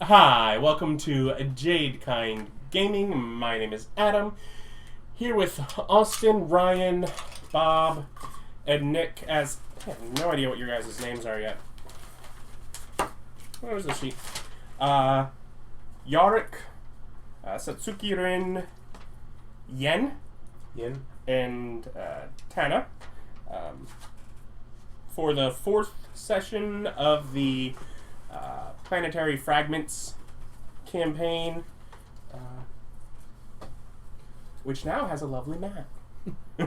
Hi, welcome to Jade Kind Gaming. My name is Adam. Here with Austin, Ryan, Bob, and Nick. I have no idea what your guys' names are yet. Where's the sheet? Yarok, Satsuki Rin, Yen, and Tana. For the fourth session of the Planetary Fragments campaign, which now has a lovely map. I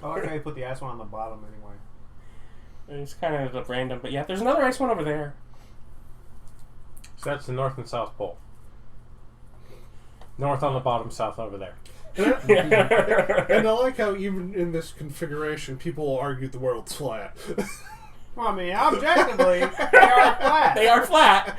like how you put the ice one on the bottom anyway. It's kind of a random, but yeah, there's another ice one over there. So that's the North and South Pole. North on the bottom, South over there. And I like how even in this configuration, people will argue the world's flat. Well, I mean, objectively, they are flat. They are flat.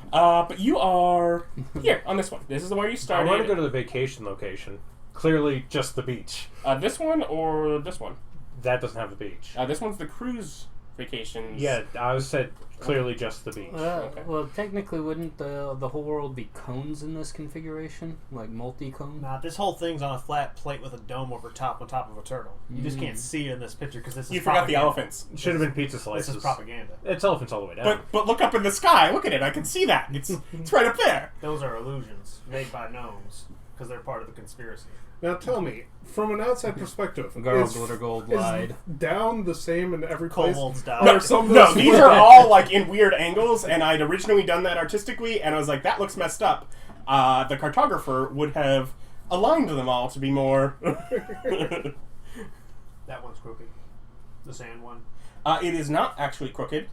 But you are here on this one. This is the where you I started. want to go to the vacation location. Clearly, just the beach. This one or this one? That doesn't have the beach. This one's the cruise vacations. Yeah, I said clearly just the beach. Okay. Well, technically, wouldn't the whole world be cones in this configuration? Like multi-cone? Nah, this whole thing's on a flat plate with a dome over top on top of a turtle. You just can't see it in this picture because this is You forgot the propaganda. elephants. It should have been pizza slices. This is propaganda. It's elephants all the way down. But look up in the sky. Look at it. I can see that. It's right up there. Those are illusions made by gnomes because they're part of the conspiracy. Now tell me, from an outside perspective, Girl, is glitter, gold, lied. down the same in every place? Kobolds down. No, some of no, those these were- are all like in weird angles, and I'd originally done that artistically, and I was like, that looks messed up. The cartographer would have aligned them all to be more. That one's crooked. The sand one. It is not actually crooked.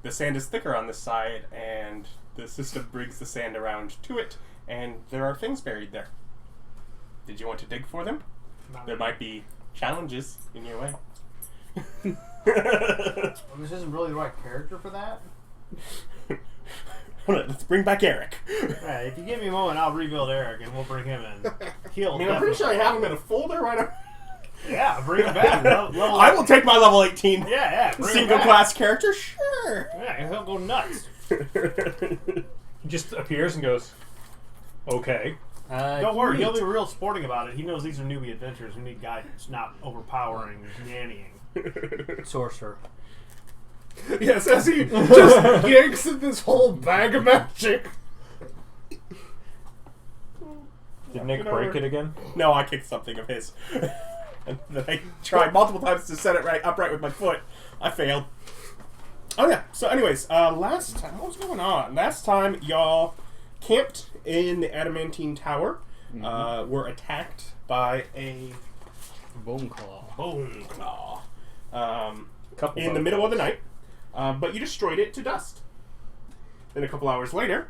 The sand is thicker on this side, and the system brings the sand around to it, and there are things buried there. Did you want to dig for them? There might be challenges in your way. This isn't really the right character for that. Hold on, let's bring back Eric. Right, if you give me a moment, I'll rebuild Eric and we'll bring him in. He'll I mean, I'm pretty sure I have him in a folder right now. Yeah, bring him back. Level I will take my level 18 Yeah, bring him single back. class character, sure. Yeah, he'll go nuts. he just appears and goes, okay. Don't worry, he'll be real sporting about it. He knows these are newbie adventurers who need guidance, not overpowering nannying. Sorcerer. Yes, as he just yanks in this whole bag of magic. Did Nick break it again? No, I kicked something of his. And then I tried multiple times to set it upright with my foot. I failed. Oh yeah, so anyways, last time, what was going on? Last time, y'all camped in the Adamantine Tower, were attacked by a Bone claw. bone claw Couple in the middle of the night, but you destroyed it to dust. Then a couple hours later,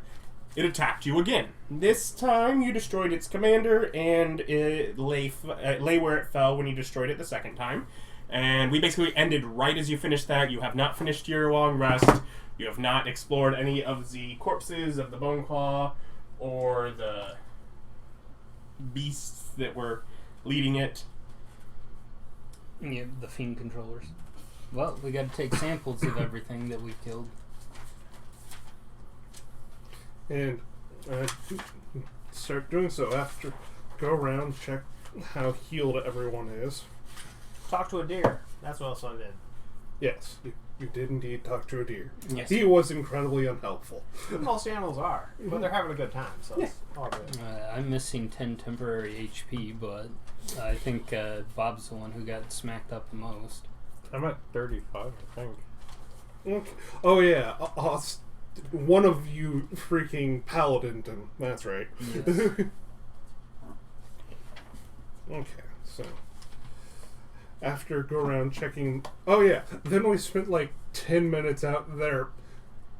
it attacked you again. This time, you destroyed its commander, and it lay where it fell when you destroyed it the second time. And we basically ended right as you finished that. You have not finished your long rest. You have not explored any of the corpses of the bone claw or the beasts that were leading it. Yeah, the fiend controllers. Well, we got to take samples of everything that we killed. And start doing so after. Go around, check how healed everyone is. Talk to a deer. That's what else I did. Yes, you did indeed talk to a deer. Yes. He was incredibly unhelpful. Most animals are, but they're having a good time, so it's all good. I'm missing 10 temporary HP, but I think Bob's the one who got smacked up the most. I'm at 35, I think. Okay. Oh yeah, one of you freaking paladined him. That's right. Yes. Okay, so after go around checking. Oh yeah, then we spent like 10 minutes out there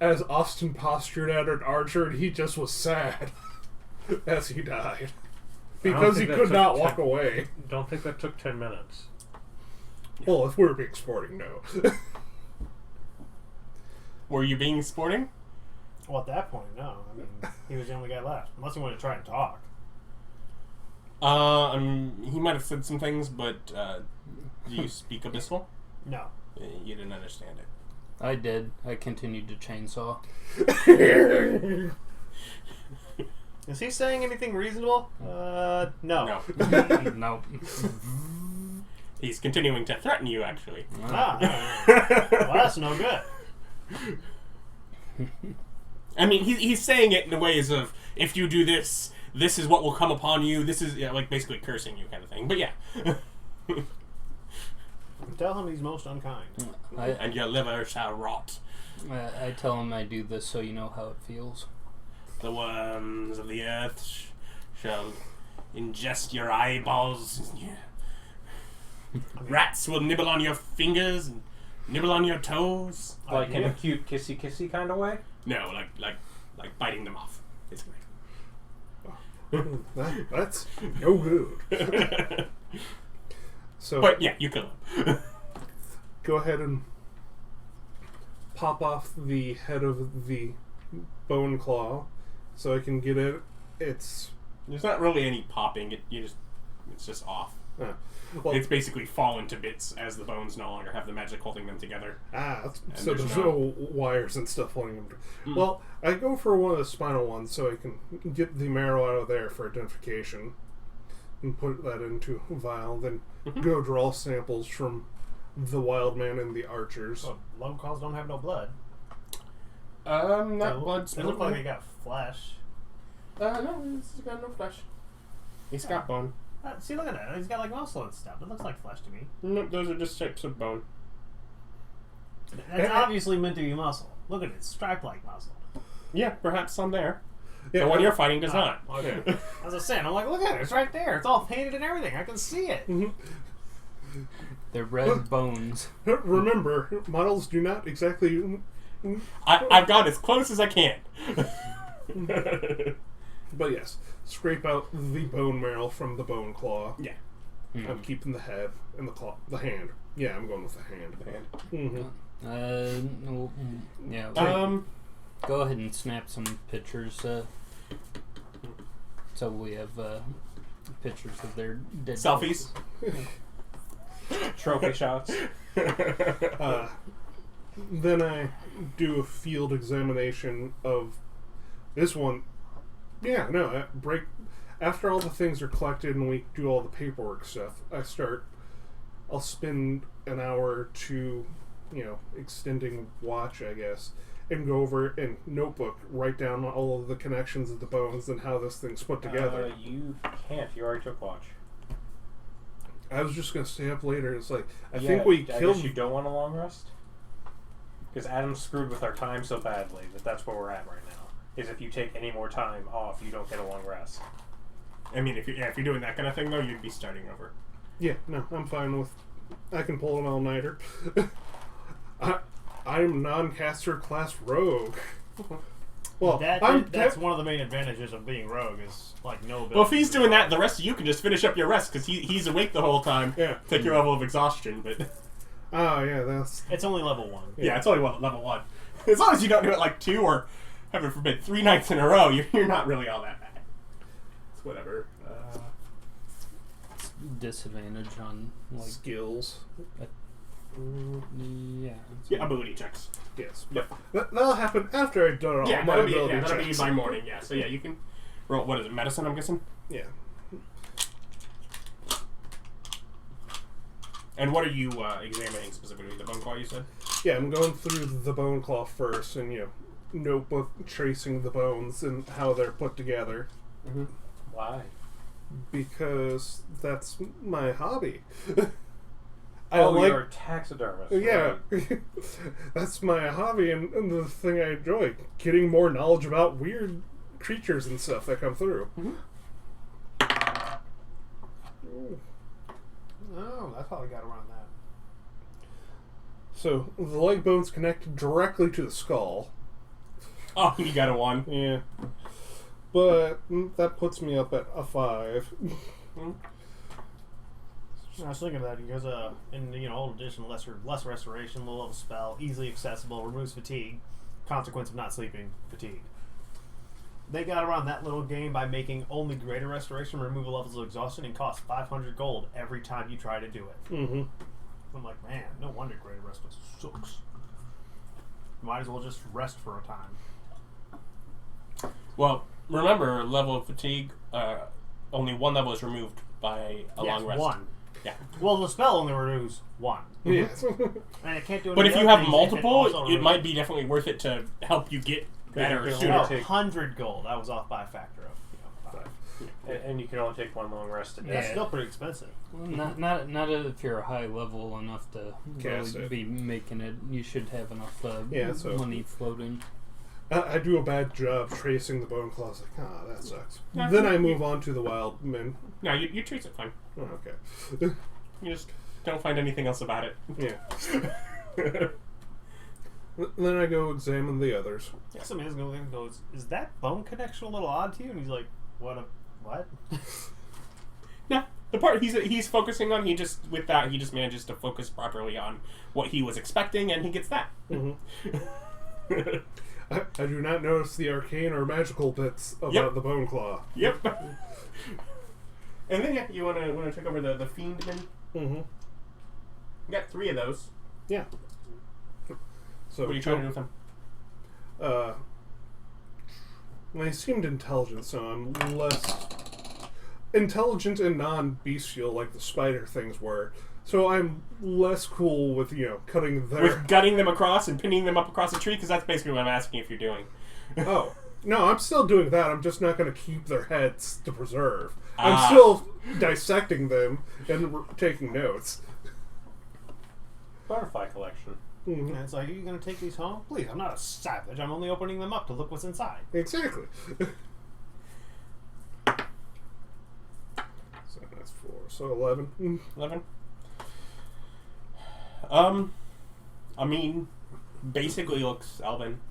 as Austin postured at an archer, and he just was sad as he died because he think that could took not 10 walk away. Don't think that took 10 minutes. Well, if we were being sporting, no. Were you being sporting? Well, at that point, no. I mean, he was the only guy left. Unless he wanted to try and talk. He might have said some things, but do you speak Abyssal? No. You didn't understand it. I did. I continued to chainsaw. Is he saying anything reasonable? No. No. No. He's continuing to threaten you, actually. Ah. Well, that's no good. I mean, he's saying it in the ways of, if you do this, this is what will come upon you. This is, like, basically cursing you kind of thing. But yeah. Tell him he's most unkind. And your liver shall rot. I tell him I do this so you know how it feels. The worms of the earth shall ingest your eyeballs. Rats will nibble on your fingers and nibble on your toes. Like in a cute kissy kind of way? No, like biting them off. It's That's no good. So, But yeah, you kill him. go ahead and pop off the head of the bone claw, so I can get it. It's There's not really any popping. It's just off. well, It's basically fallen to bits as the bones no longer have the magic holding them together. so there's no wires and stuff holding them. Well, I go for one of the spinal ones so I can get the marrow out of there for identification and put that into a vial. Then go draw samples from the wild man and the archers. Well, lone calls don't have no blood. Not blood. They look like they got flesh. No, he's got no flesh. He's got bone. See, look at that. He's got like muscle and stuff. It looks like flesh to me. No, those are just shapes of bone. That's obviously meant to be muscle. Look at it, stripe-like muscle. Yeah, perhaps some there. Yeah, The one you're fighting does not. Okay. As I was saying, I'm like, look at it. It's right there. It's all painted and everything. I can see it. They're red bones. Remember, models do not exactly. I've got as close as I can. But yes, scrape out the bone marrow from the bone claw. Yeah. I'm keeping the head and the claw, the hand. Yeah, I'm going with the hand. No, yeah. Um, Go ahead and snap some pictures. So we have pictures of their dead selfies. Trophy shots. Then I do a field examination of this one. Yeah, no, break. After all the things are collected and we do all the paperwork stuff, I'll spend an hour or two, extending watch, I guess, and go over and notebook, write down all of the connections of the bones and how this thing's put together. You can't. You already took watch. I was just going to stay up later. It's like, I think we I killed... guess you don't want a long rest? Because Adam's screwed with our time so badly that's where we're at right now. Is if you take any more time off, you don't get a long rest. I mean, if you're doing that kind of thing, though, you'd be starting over. Yeah, no, I'm fine with... I can pull an all-nighter. I'm non-caster class rogue. Well, that's one of the main advantages of being rogue is, like, no ability. Well, if he's doing that, the rest of you can just finish up your rest, because he's awake the whole time. Yeah. Take your level of exhaustion, but... Oh, yeah, that's... It's only level 1. Yeah, it's only level 1. As long as you don't do it, like, 2 or, heaven forbid, 3 nights in a row, you're not really all that bad. It's whatever. disadvantage on like skills. yeah. Yeah, ability checks. Yes. Yep. That'll happen after I've done all Yeah, my that'll be ability checks. by morning. Yeah, so yeah, you can roll. What is it? Medicine, I'm guessing. Yeah. And what are you examining specifically? The bone claw, you said? Yeah, I'm going through the bone claw first, and notebook tracing the bones and how they're put together. Mm-hmm. Why? Because that's my hobby. You're a taxidermist. Yeah, Right? that's my hobby and the thing I enjoy. Getting more knowledge about weird creatures and stuff that come through. Mm-hmm. Oh, that's how we got around that. So the leg bones connect directly to the skull. Oh, you got a 1. Yeah. But that puts me up at a 5. I was thinking of that because in the old edition, less restoration, low level spell, easily accessible, removes fatigue, consequence of not sleeping, fatigue. They got around that little game by making only greater restoration, removal levels of exhaustion, and cost 500 gold every time you try to do it. Mm-hmm. I'm like, man, no wonder rest sucks. Might as well just rest for a time. Well, remember, level of fatigue, only one level is removed by a long rest. One. Yeah. Well, the spell only removes one. Yeah. And it can't do any But if other you have things multiple, also it might be definitely worth it to help you get better Yeah, sooner. 100 gold. I was off by a factor of 5. And you can only take one long rest a day. That's Yeah. still pretty expensive. Well, not if you're a high level enough to Cast really it. be making it. You should have enough Yeah, so- money floating. I do a bad job tracing the bone claws. Like, that sucks. Yeah. Then I move on to the wild men. No, you trace it fine. Oh, okay. You just don't find anything else about it. Yeah. Then I go examine the others. Some is going to go, is that bone connection a little odd to you? And he's like, what? No, the part he's focusing on, he just manages to focus properly on what he was expecting, and he gets that. I do not notice the arcane or magical bits about Yep. the bone claw. Yep. And then you wanna check over the fiendmen. Mm-hmm. You got 3 of those. Yeah. So What are you trying to do with them? They seemed intelligent, so I'm less intelligent and non-bestial like the spider things were. So I'm less cool with cutting their. With gutting them across and pinning them up across a tree, because that's basically what I'm asking if you're doing. Oh no, I'm still doing that. I'm just not going to keep their heads to preserve. I'm Ah. still dissecting them and taking notes. Butterfly collection. Mhm. And it's like, are you going to take these home? Please, I'm not a savage. I'm only opening them up to look what's inside. Exactly. So that's 4. So 11. 11. I mean, basically looks elven.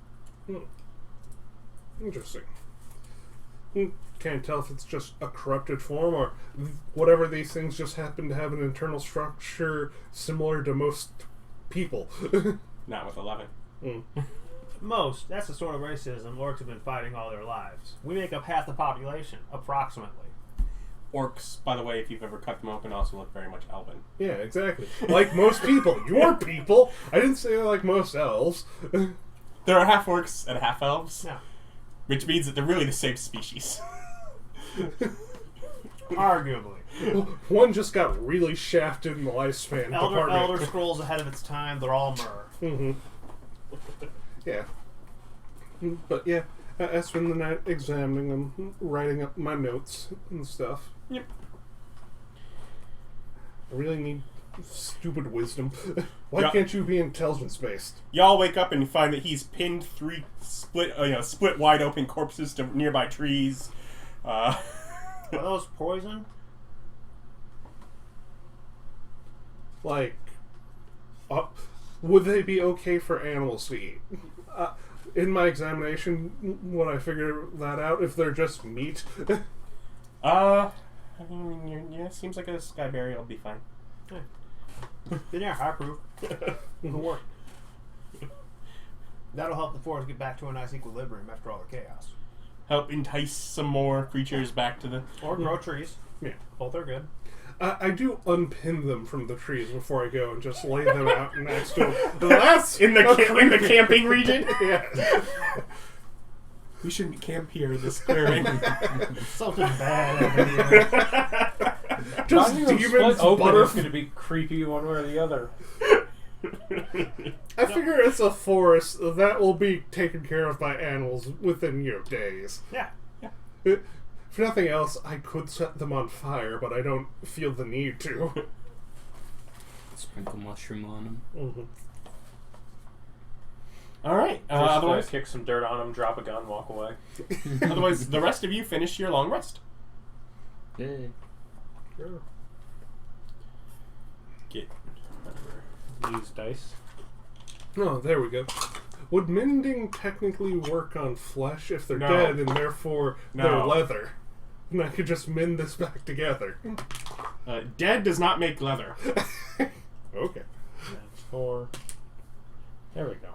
Interesting. Can't tell if it's just a corrupted form or whatever these things just happen to have an internal structure similar to most people. Not with 11. That's the sort of racism orcs have been fighting all their lives. We make up half the population, approximately. Orcs, by the way, if you've ever cut them open, also look very much elven. Yeah, exactly. Like most people. Your people. I didn't say like most elves. There are half orcs and half elves, Yeah. which means that they're really the same species. Arguably. One just got really shafted in the lifespan department. Elder Scrolls ahead of its time, they're all myrrh. Mm-hmm. Yeah. But yeah, I spend the night examining them, writing up my notes and stuff. Yep. I really need stupid wisdom. Why Yeah. can't you be intelligence-based? Y'all wake up and find that he's pinned 3 split wide open corpses to nearby trees. Are those poison? Like, would they be okay for animals to eat? In my examination, would I figure that out if they're just meat? I mean, yeah, seems like a skyberry will be fine. Then yeah, high proof. It'll work. That'll help the forest get back to a nice equilibrium after all the chaos. Help entice some more creatures back to the... Or grow trees. Yeah. Both are good. I do unpin them from the trees before I go and just lay them out next to them. That's in the camping region. Yeah. We shouldn't camp here in this clearing. Something bad happened. Just Finding them demons, split open butter. is going to be creepy one way or the other. I figure it's a forest that will be taken care of by animals within days. Yeah. If nothing else, I could set them on fire, but I don't feel the need to. Sprinkle mushroom on them. Mm-hmm. All right. Just Otherwise, kick some dirt on them, drop a gun, walk away. otherwise, the rest of you finish your long rest. Yeah. Sure. Get Use dice. Oh, there we go. Would mending technically work on flesh if they're No. dead and therefore they're No. leather? And I could just mend this back together. dead does not make leather. Okay. That's 4. There we go.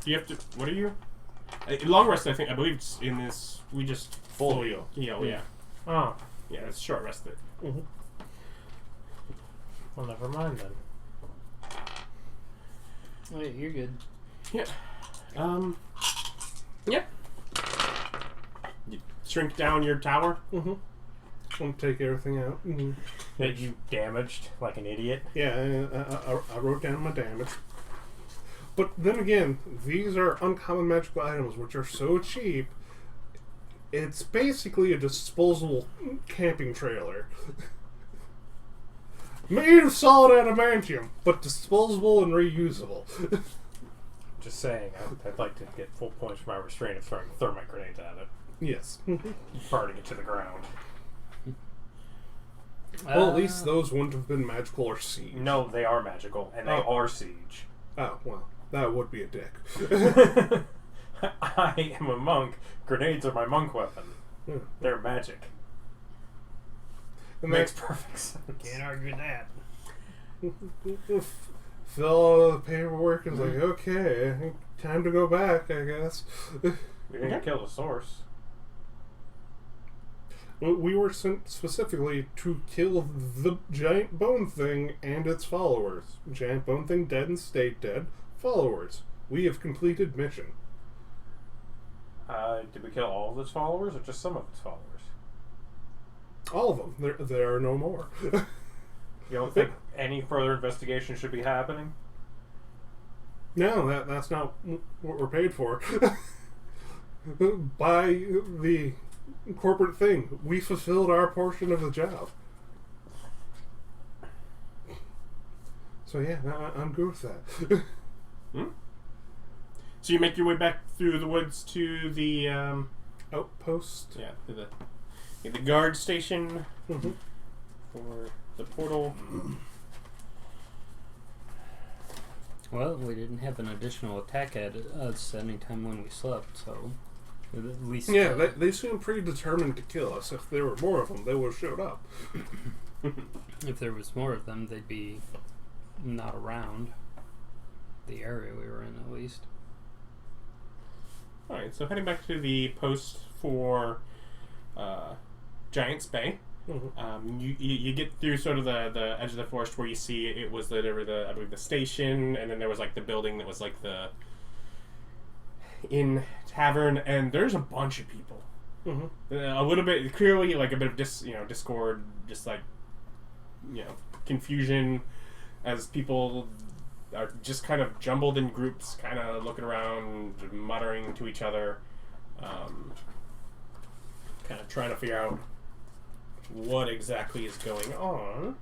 You have to. What are you? Long rest. I believe it's in this. We just Folio. Yeah. Oh, Yeah, it's short rest. Mm-hmm. well, never mind then. Wait, you're good. Yeah. Yeah. You shrink down your tower. Mm-hmm. I'll take everything out. Mm-hmm. That you damaged like an idiot. Yeah, I wrote down my damage. But then again, these are uncommon magical items, which are so cheap. It's basically a disposable camping trailer. Made of solid adamantium, but disposable and reusable. Just saying, I'd like to get full points for my restraint of throwing thermite grenades at it. Yes. Burning it to the ground. Well, at least those wouldn't have been magical or siege. No, they are magical, and they are siege. Oh, well, that would be a dick. I am a monk. Grenades are my monk weapon. Yeah. They're magic. And Makes perfect sense. Can't argue with that. Fill all the paperwork and was like, okay, time to go back, I guess. We didn't kill the source. We were sent specifically to kill the giant bone thing and its followers. Giant bone thing dead and stayed dead. Followers. We have completed mission. Did we kill all of its followers, or just some of its followers? All of them. There are no more. You don't think any further investigation should be happening? No, that's not what we're paid for. By the corporate thing, we fulfilled our portion of the job. So yeah, I'm good with that. So you make your way back through the woods to the Outpost. yeah, to the guard station Mm-hmm. for the portal. Well, we didn't have an additional attack at us anytime when we slept, so at least Yeah, they seem pretty determined to kill us. If there were more of them, they would have showed up. if there was more of them, they'd be not around the area we were in, at least. Alright, so heading back to the post for Giant's Bay. Mm-hmm. You get through sort of the edge of the forest where you see it was I believe the station, and then there was like the building that was like the inn tavern, and there's a bunch of people. Mm-hmm. A little bit clearly like a bit of discord, just like confusion as people are just kind of jumbled in groups, kind of looking around, muttering to each other, kind of trying to figure out what exactly is going on.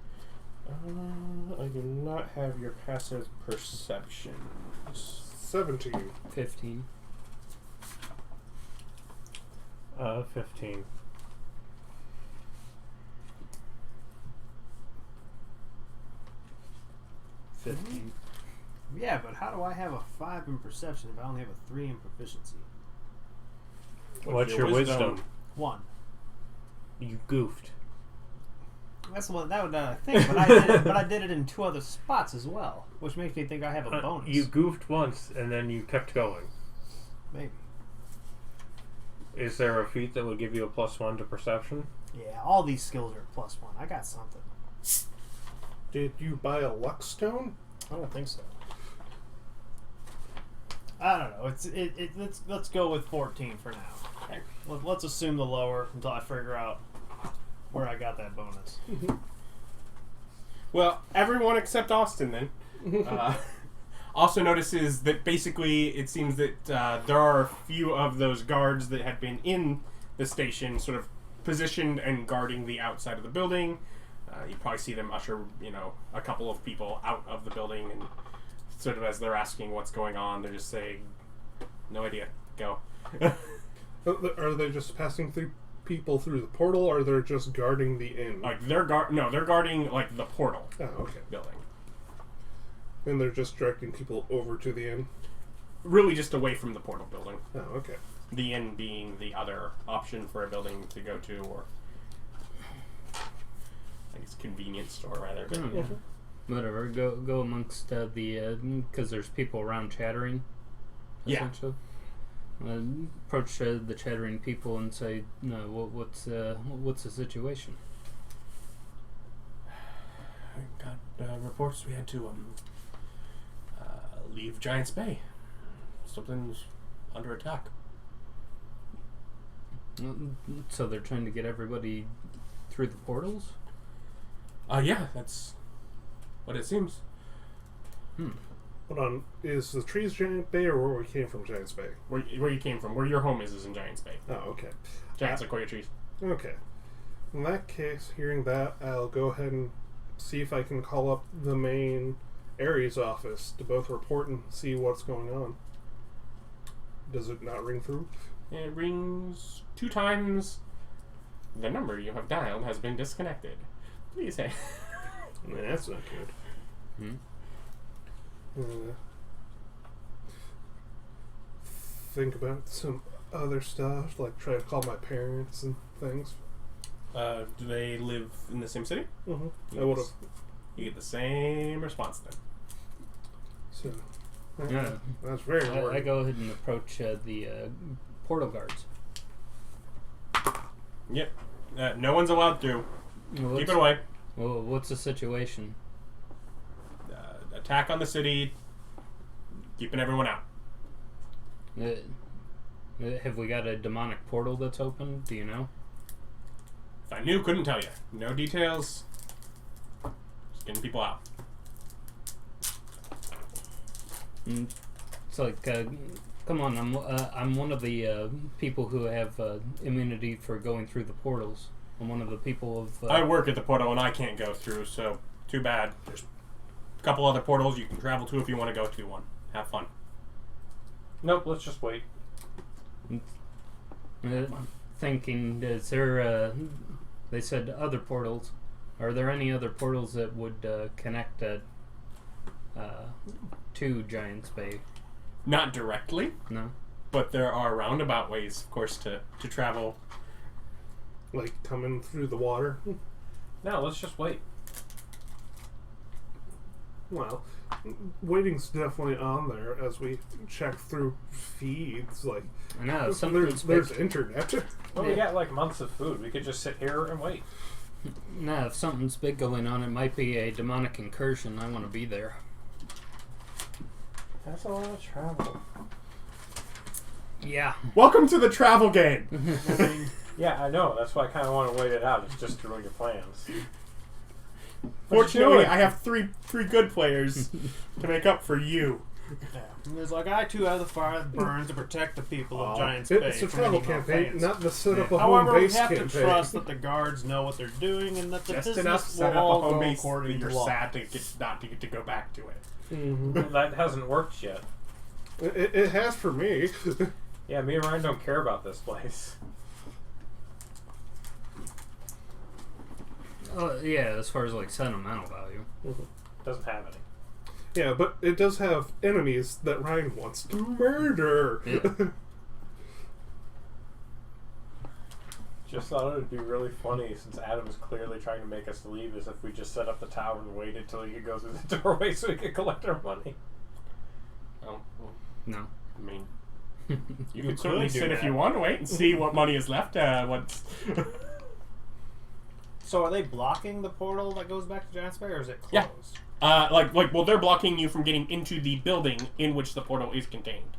I do not have your passive perception. 17. 15. 15. 15. Yeah, but how do I have a 5 in perception if I only have a 3 in proficiency? What's your wisdom? 1. You goofed. That's what that would think, but I did it. But I did it in 2 other spots as well, which makes me think I have a bonus. You goofed once, and then you kept going. Maybe. Is there a feat that would give you a +1 to perception? Yeah, all these skills are +1. I got something. Did you buy a luck stone? I don't think so. I don't know. Let's go with 14 for now. Okay. Let's assume the lower until I figure out where I got that bonus. Well, everyone except Austin then also notices that basically it seems that there are a few of those guards that had been in the station sort of positioned and guarding the outside of the building. You probably see them usher, a couple of people out of the building, and sort of as they're asking what's going on, they're just saying, "No idea, go." Are they just passing through people through the portal, or they're just guarding the inn? Like they're guarding like the portal Oh, okay. building. And they're just directing people over to the inn? Really, just away from the portal building. Oh, okay. The inn being the other option for a building to go to, or I guess convenience store rather. But Yeah. Whatever. Go amongst the because there's people around chattering. Yeah. Essentially. Approach the chattering people and say, "No, what's the situation?" got reports we had to leave Giant's Bay. Something's under attack. So they're trying to get everybody through the portals? Yeah, that's what it seems. Hold on. Is the trees Giant Bay or where we came from Giant's Bay? Where you came from, where your home is in Giant's Bay. Oh, okay. Giant sequoia trees. Okay. In that case, hearing that, I'll go ahead and see if I can call up the main Ares office to both report and see what's going on. Does it not ring through? It rings 2 times. The number you have dialed has been disconnected. Please say. Man, that's not good. Think about some other stuff, like try to call my parents and things. Do they live in the same city? Mm-hmm. I would have. You get the same response then. So, Yeah. that's very I important. go ahead and approach the portal guards. Yep. No one's allowed through. Well, Keep it away. Well, what's the situation? Attack on the city. Keeping everyone out. Have we got a demonic portal that's open? Do you know? If I knew, couldn't tell you. No details. Just getting people out. It's like, come on, I'm one of the people who have immunity for going through the portals. I'm one of the people of... I work at the portal and I can't go through, so too bad. There's a couple other portals you can travel to if you want to go to one. Have fun. Nope, let's just wait. Thinking, is there... they said other portals. Are there any other portals that would connect to Giant's Bay? Not directly, No? but there are roundabout ways, of course, to travel. Like coming through the water. No, let's just wait. Well, waiting's definitely on there as we check through feeds. Like, I know, there's internet. Well, we got like months of food. We could just sit here and wait. No, if something's big going on, it might be a demonic incursion. I want to be there. That's a lot of travel. Yeah. Welcome to the travel game. Yeah, I know. That's why I kind of want to wait it out. It's just to ruin your plans. Fortunately, I have three good players to make up for you. Yeah. And there's like, I too have the fire that burns to protect the people of Giant's Bay. It's a from travel any campaign, offense. not the set up a home However, we base have campaign. to trust that the guards know what they're doing and that the Just business enough will set up a all home go base that according you're to law. sad to not to get to go back to it. Mhm. That hasn't worked yet. It has for me. Yeah, me and Ryan don't care about this place. Yeah, as far as like sentimental value. Doesn't have any. Yeah, but it does have enemies that Ryan wants to murder. Yeah. Just thought it would be really funny since Adam is clearly trying to make us leave, as if we just set up the tower and waited till he could go through the doorway so he could collect our money. Oh, well, No. I mean, you could could certainly do sit if that. you want to wait and see what money is left. What's So are they blocking the portal that goes back to Giant's Bay, or is it Yeah. closed? well, they're blocking you from getting into the building in which the portal is contained.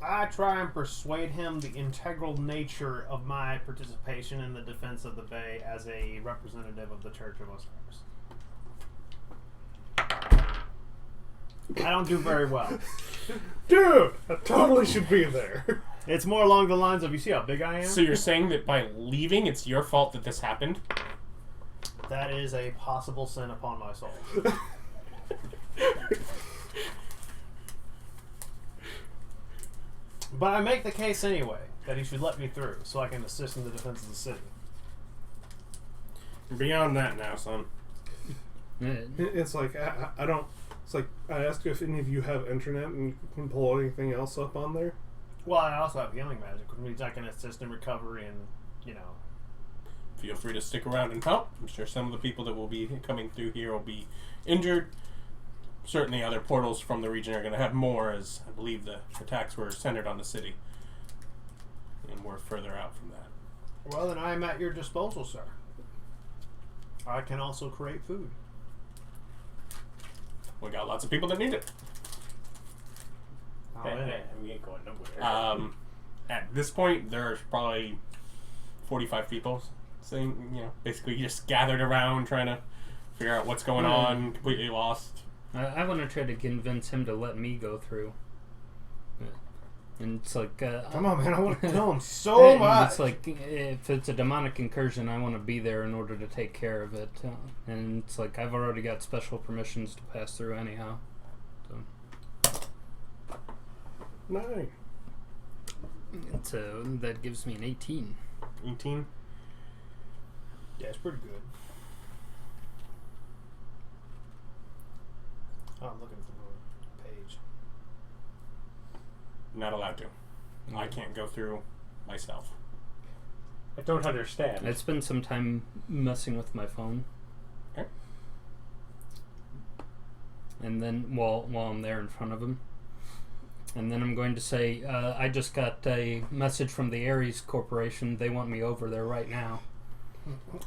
I try and persuade him the integral nature of my participation in the defense of the Bay as a representative of the Church of Osiris. I don't do very well. Dude, I totally should be there. It's more along the lines of, you see how big I am? So you're saying that by leaving, it's your fault that this happened? That is a possible sin upon my soul. But I make the case anyway, that he should let me through, so I can assist in the defense of the city. Beyond that now, son. It's like, I don't... It's like, I asked you if any of you have internet and you can pull anything else up on there. Well, I also have healing magic, which means I can assist in recovery and, you know... Feel free to stick around and help. I'm sure some of the people that will be coming through here will be injured. Certainly other portals from the region are going to have more, as I believe the attacks were centered on the city. And we're further out from that. Well, then I am at your disposal, sir. I can also create food. We got lots of people that need it. Oh, yeah. We ain't going nowhere. At this point, there's probably 45 people saying, basically just gathered around trying to figure out what's going on, completely lost. I want to try to convince him to let me go through. And it's like, Come on, man! I want to kill him so much. It's like, if it's a demonic incursion, I want to be there in order to take care of it. And it's like, I've already got special permissions to pass through anyhow. So. 9. So that gives me an 18. 18. Yeah, it's pretty good. Oh, I'm looking for the page. Not allowed to. I can't go through myself. I don't understand. I'd spend some time messing with my phone. Okay. And then while I'm there in front of him. And then I'm going to say, I just got a message from the Ares Corporation. They want me over there right now.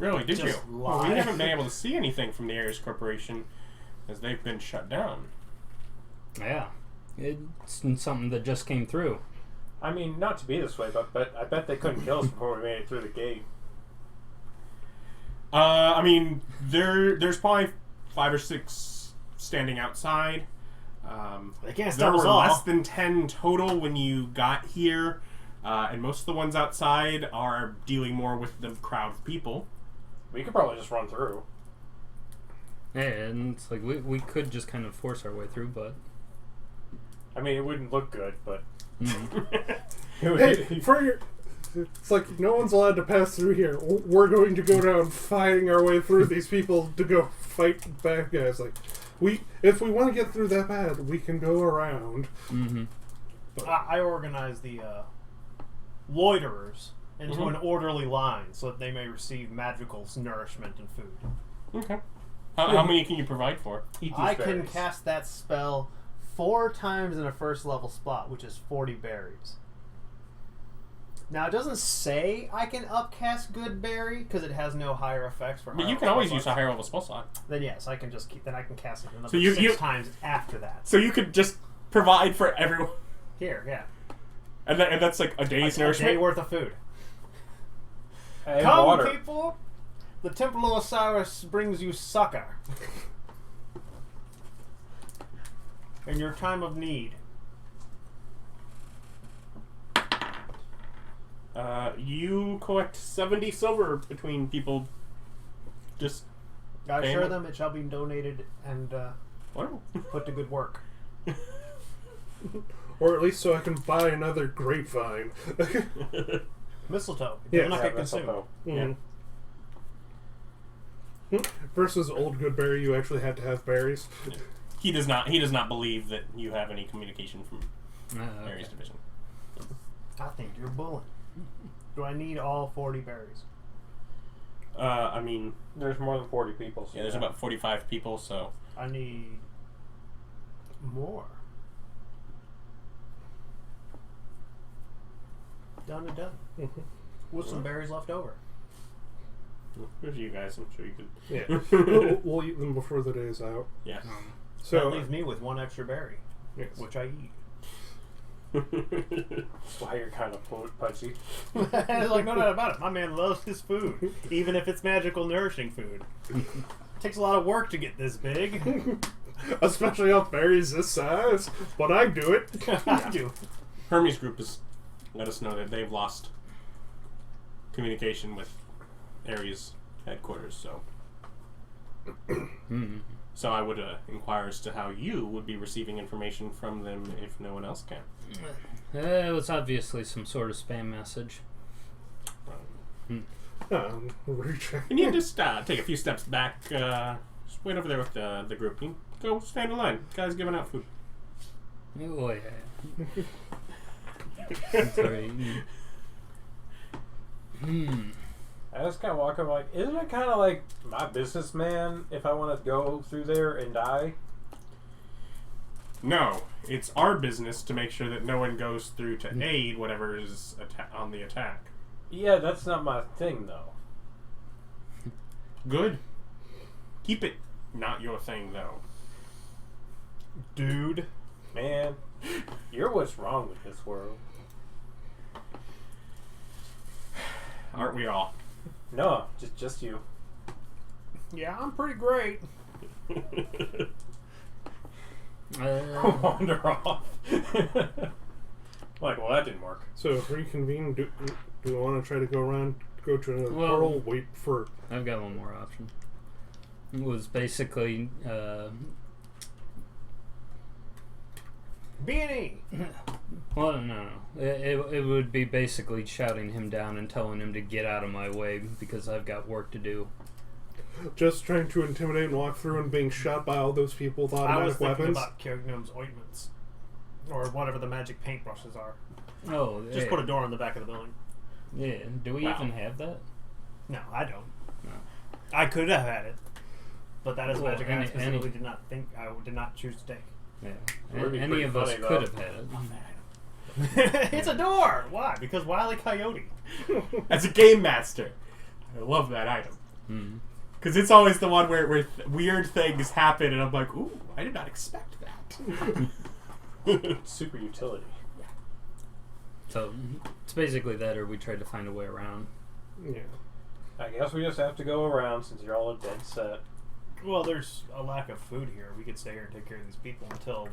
Really? Did you? Just Well, we lie. haven't been able to see anything from the Hermes Corporation as they've been shut down. Yeah. It's something that just came through. I mean, not to be this way, but I bet they couldn't kill us before we made it through the gate. I mean, there's probably 5 or 6 standing outside. They can't There stop us were all. less than 10 total when you got here, and most of the ones outside are dealing more with the crowd of people. We could probably just run through. Yeah, and it's like we could just kind of force our way through, but I mean, it wouldn't look good, but Hey, it's like no one's allowed to pass through here. We're going to go down fighting our way through these people to go fight bad guys. Like, if we want to get through that bad, we can go around. I organize the loiterers into Mhm. an orderly line so that they may receive magical nourishment and food. Okay. How many can you provide for? eat these I can berries. cast that spell 4 times in a first level spot, which is 40 berries. Now, it doesn't say I can upcast good berry because it has no higher effects for. But higher you can level always spell use a slots. higher level spell slot. Then yes, I can just keep. Then I can cast it another So you- 6 times after that. So you could just provide for everyone, Here, yeah, and that's like a day's a day nourishment. worth of food. And Come, water. people! The Temple of Osiris brings you succor in your time of need. You collect 70 silver between people. Just I Pay assure them. them it shall be donated and whatever. put to good work. Or at least so I can buy another grapevine. Mistletoe. It Yeah, will not get that's consumed. also- Mhm. Versus old Goodberry, you actually had to have berries. He does not believe that you have any communication from okay. Ares Division. I think you're bullying. Do I need all 40 berries? I mean, There's more than 40 people. So yeah, there's about 45 people, so I need more. Done and done. With some berries left over. there's you guys. I'm sure you could. Yeah. we'll eat them before the day's out. Yeah. So that So, leaves me with 1 extra berry, yes. which I eat. That's why you're kind of pudgy. It's like, no doubt about it. My man loves his food, even if it's magical, nourishing food. Takes a lot of work to get this big. especially off berries this size, but I do it. I do. Hermes Group has let us know that they've lost communication with Ares headquarters, so so I would inquire as to how you would be receiving information from them if no one else can. It was obviously some sort of spam message. Recheck. Can you just take a few steps back? Just wait over there with the group. You go stand in line. Guys giving out food. Oh yeah. Sorry. I just kind of walk over like, isn't it kind of like my business, man, if I want to go through there and die? No, it's our business to make sure that no one goes through to aid whatever is on the attack. Yeah, that's not my thing, though. Good. Keep it not your thing, though. Dude. Man, you're what's wrong with this world. Aren't we all? No, just you. Yeah, I'm pretty great. Wander off. Like, well, that didn't work. So reconvene. Do we want to try to go around, go to another Well- portal, wait for? I've got one more option. It was basically B&E. well, no. It would be basically shouting him down and telling him to get out of my way because I've got work to do. Just trying to intimidate and walk through and being shot by all those people with I was automatic thinking weapons. about Kergnom's ointments. Or whatever the magic paintbrushes are. Oh, Just yeah. put a door on the back of the building. Yeah. Do we Wow. even have that? No, I don't. No. I could have had it. But that is Well, magic I any- specifically did not think I did not choose to take. Yeah. It would be Any pretty of us funny, could though. have had it. It's a door! Why? Because Wile E. Coyote. As a game master, I love that item. Hmm. Because it's always the one where weird things happen, and I'm like, ooh, I did not expect that. Super utility. So it's basically that, or we tried to find a way around. Yeah. I guess we just have to go around since you're all dead set. Well, there's a lack of food here. We could stay here and take care of these people until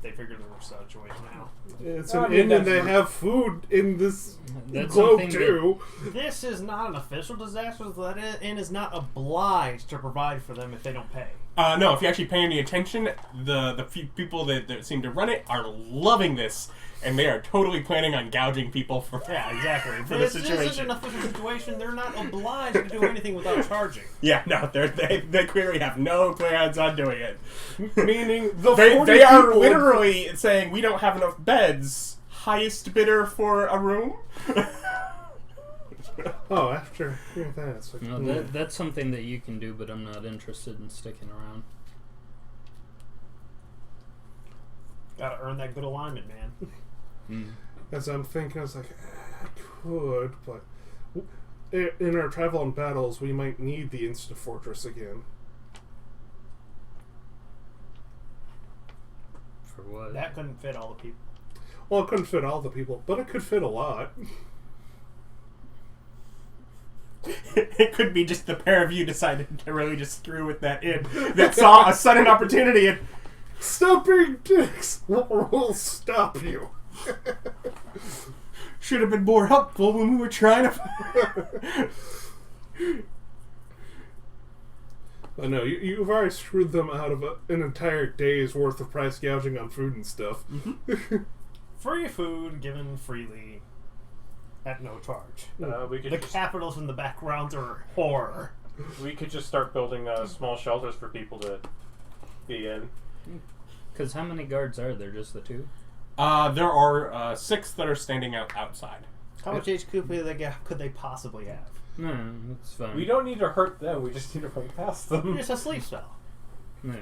they figure their situation out. It's I an mean, inn and they that's- have food in this That's globe something too. This is not an official disaster. That inn is not obliged to provide for them if they don't pay. No, if you actually pay any attention, the few people that seem to run it are loving this, and they are totally planning on gouging people for Yeah, exactly. for the This isn't situation. an official situation. They're not obliged to do anything without charging. Yeah, no, they clearly have no plans on doing it. Meaning the They 40 are people- literally saying, we don't have enough beds. Highest bidder for a room? Oh, after hearing that, it's like, No, that's something that you can do, but I'm not interested in sticking around. Gotta earn that good alignment, man. Hmm. as I'm thinking, I was like, I could, but in our travel and battles, we might need the Insta Fortress again. For what? That couldn't fit all the people. Well, it couldn't fit all the people, but it could fit a lot. It could be just the pair of you decided to really just screw with that inn that saw a sudden opportunity and Stop being dicks! We'll stop you. should have been more helpful when we were trying to. I know, you've already screwed them out of an entire day's worth of price gouging on food and stuff. Free food given freely at no charge. We could The just, capitals in the backgrounds are horror. we could just start building small shelters for people to be in. Because how many guards are there? Just the two? There are 6 that are standing outside. How much HP could they possibly have? No, that's fine. We don't need to hurt them. We just need to run past them. It's a sleep spell. No.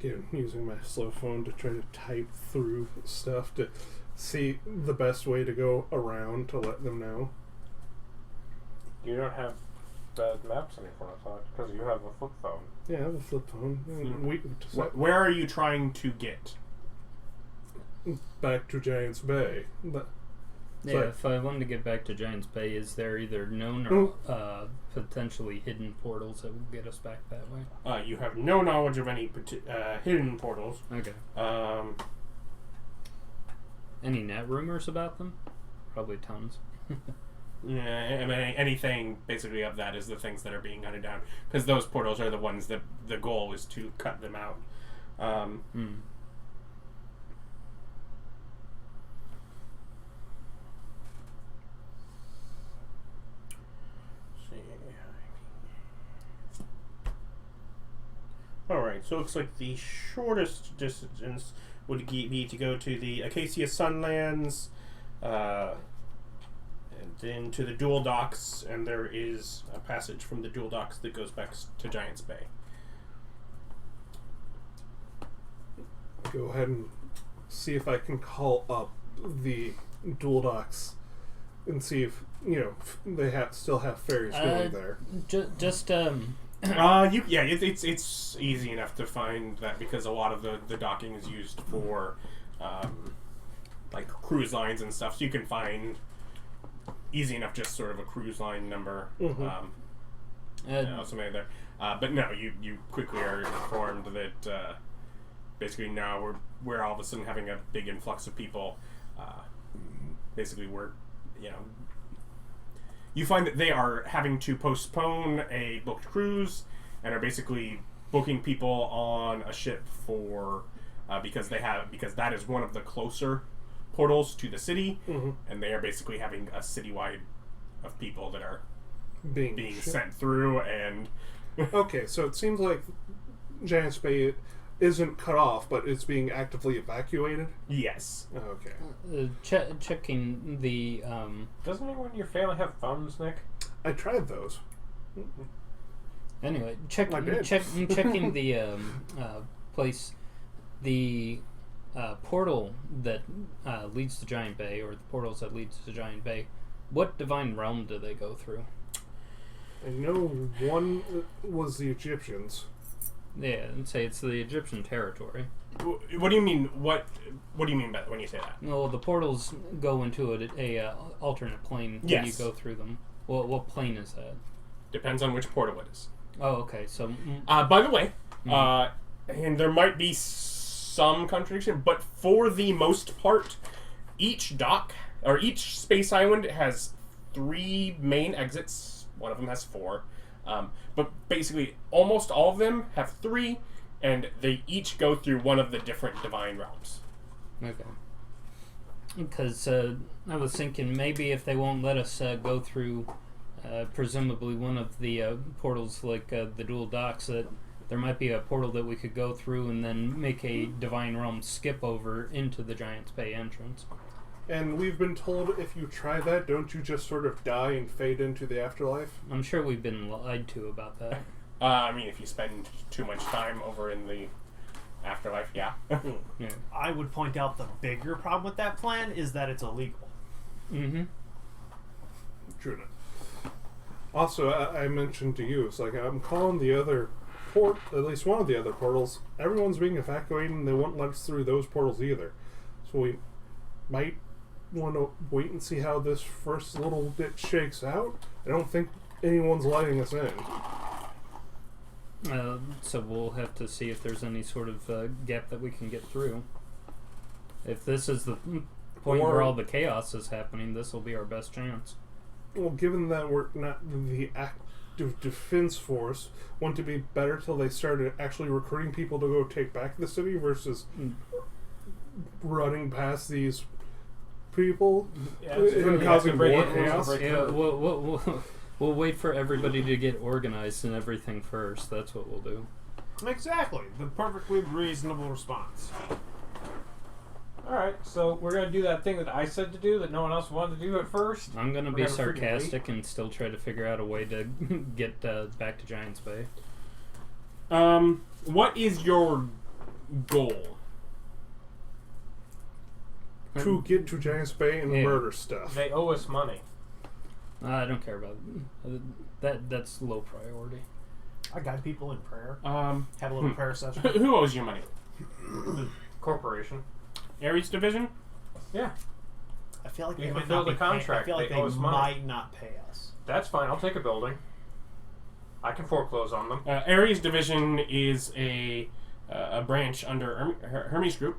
Again, using my slow phone to try to type through stuff to see the best way to go around to let them know. You don't have bad maps anymore, I thought, because you have a flip phone. Yeah, I have a flip phone. Where are you trying to get? Back to Giants Bay. But, Yeah, Sorry. if I wanted to get back to Giants Bay, is there either known or potentially hidden portals that will get us back that way? You have no knowledge of any hidden portals. Okay. Any net rumors about them? Probably tons. Yeah, I mean, anything basically of that is the things that are being hunted down, because those portals are the ones that the goal is to cut them out. Alright, so it looks like the shortest distance would be to go to the Acacia Sunlands, and then to the Dual Docks, and there is a passage from the Dual Docks that goes back to Giants Bay. go ahead and see if I can call up the dual docks and see if, you know, they still have ferries going there. Just It's easy enough to find that because a lot of the docking is used for like cruise lines and stuff, so you can find easy enough just sort of a cruise line number. Somebody there. But no, you quickly are informed that basically now we're all of a sudden having a big influx of people. Basically, you find that they are having to postpone a booked cruise and are basically booking people on a ship for because that is one of the closer portals to the city, and they are basically having a citywide of people that are being sent through. And okay, so it seems like Giants Bay isn't cut off, but it's being actively evacuated. Yes. Okay. Checking the. Doesn't anyone in your family have phones, Nick? I tried those. Anyway, I did. checking the place, the portal that leads to Giant Bay, or the portals that leads to Giant Bay. What divine realm do they go through? I know one was the Egyptians. Yeah, and say it's the Egyptian territory. What do you mean? What do you mean by when you say that? Well, the portals go into a alternate plane when you Yes. go through them. Well, what plane is that? Depends on which portal it is. Oh, okay. So, By the way, and there might be some contradiction, but for the most part, each dock or each space island has 3 main exits. One of them has 4. But basically, almost all of them have 3, and they each go through one of the different divine realms. okay. Because I was thinking maybe if they won't let us go through, presumably one of the portals like the dual docks, that there might be a portal that we could go through and then make a divine realm skip over into the Giants Bay entrance. And we've been told if you try that, don't you just sort of die and fade into the afterlife? I'm sure we've been lied to about that. I mean, if you spend too much time over in the afterlife, yeah. Yeah. I would point out the bigger problem with that plan is that it's illegal. Mm-hmm. True enough. Also, I mentioned to you, it's like I'm calling the other at least one of the other portals. Everyone's being evacuated, and they won't let us through those portals either. So we might want to wait and see how this first little bit shakes out. I don't think anyone's letting us in. So we'll have to see if there's any sort of gap that we can get through. If this is the point where all the chaos is happening, this will be our best chance. Well, given that we're not the active defense force, wouldn't it be better till they started actually recruiting people to go take back the city versus running past these people and causing more chaos? Yeah, we'll wait for everybody to get organized and everything first. That's what we'll do. Exactly. The perfectly reasonable response. Alright, so we're going to do that thing that I said to do that no one else wanted to do at first. I'm going to be We're gonna freaking sarcastic and still try to figure out a way to get back to Giants Bay. What is your goal? To get to Giants Bay and murder stuff. They owe us money. I don't care about that. That's low priority. I guide people in prayer. Have Have a little prayer session. Who owes you money? Corporation. Ares Division? Yeah. I feel like You they can might build not a be contract. I feel like They they owe us money. might not pay us. That's fine. I'll take a building. I can foreclose on them. Ares Division is a branch under Hermes Group.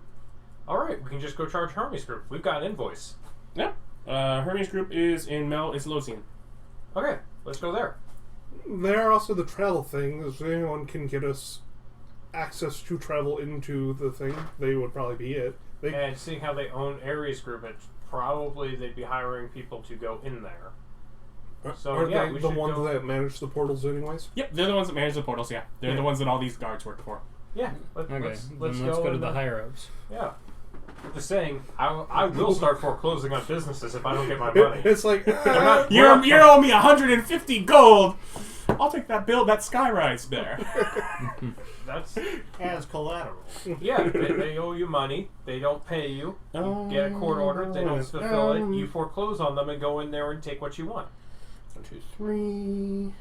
Alright, we can just go charge Hermes Group. We've got an invoice. Yeah. Hermes Group is in Mel Islosian. Okay, let's go there. There are also the travel things. If anyone can get us access to travel into the thing, they would probably be it. And seeing how they own Ares Group, probably they'd be hiring people to go in there. So Aren't yeah, they we the should ones go. that manage the portals anyways? Yep, they're the ones that manage the portals, yeah. They're the ones that all these guards work for. Yeah, Okay, let's then go. let's go to and, the higher ups. Yeah. Just saying, I will start foreclosing on businesses if I don't get my money. It's like You're owing me 150 gold! I'll take that bill, that skyrise there. That's As collateral. yeah. They owe you money. They don't pay you. You get a court order. They don't fulfill it. You foreclose on them and go in there and take what you want. 1, 2, 3.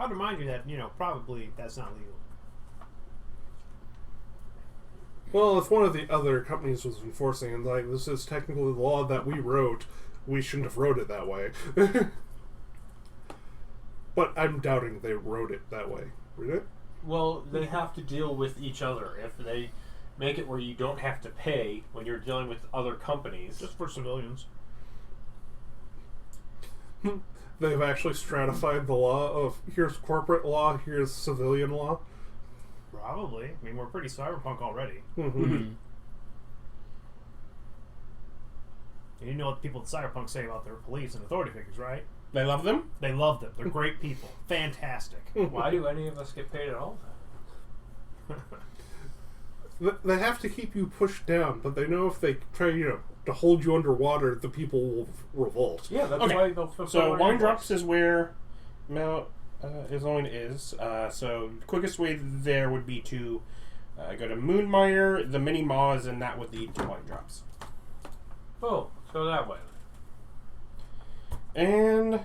I'd remind you that, probably that's not legal. Well, if one of the other companies was enforcing it, like, this is technically the law that we wrote, we shouldn't have wrote it that way. But I'm doubting they wrote it that way. Read it? Well, they have to deal with each other. If they make it where you don't have to pay when you're dealing with other companies. Just for civilians. They've actually stratified the law of here's corporate law, here's civilian law. Probably. I mean, we're pretty cyberpunk already. Mm-hmm. And you know what people at Cyberpunk say about their police and authority figures, right? They love them? They love them. They're great people. Fantastic. Why do any of us get paid at all? They have to keep you pushed down, but they know if they try, to hold you underwater, the people will revolt. Yeah, that's Okay. why they'll fulfill So our wine invoice. drops is where Mount Isolde is. So the quickest way there would be to go to Moonmire, the mini Maws, and that would lead to wine drops. Oh, let's go that way. And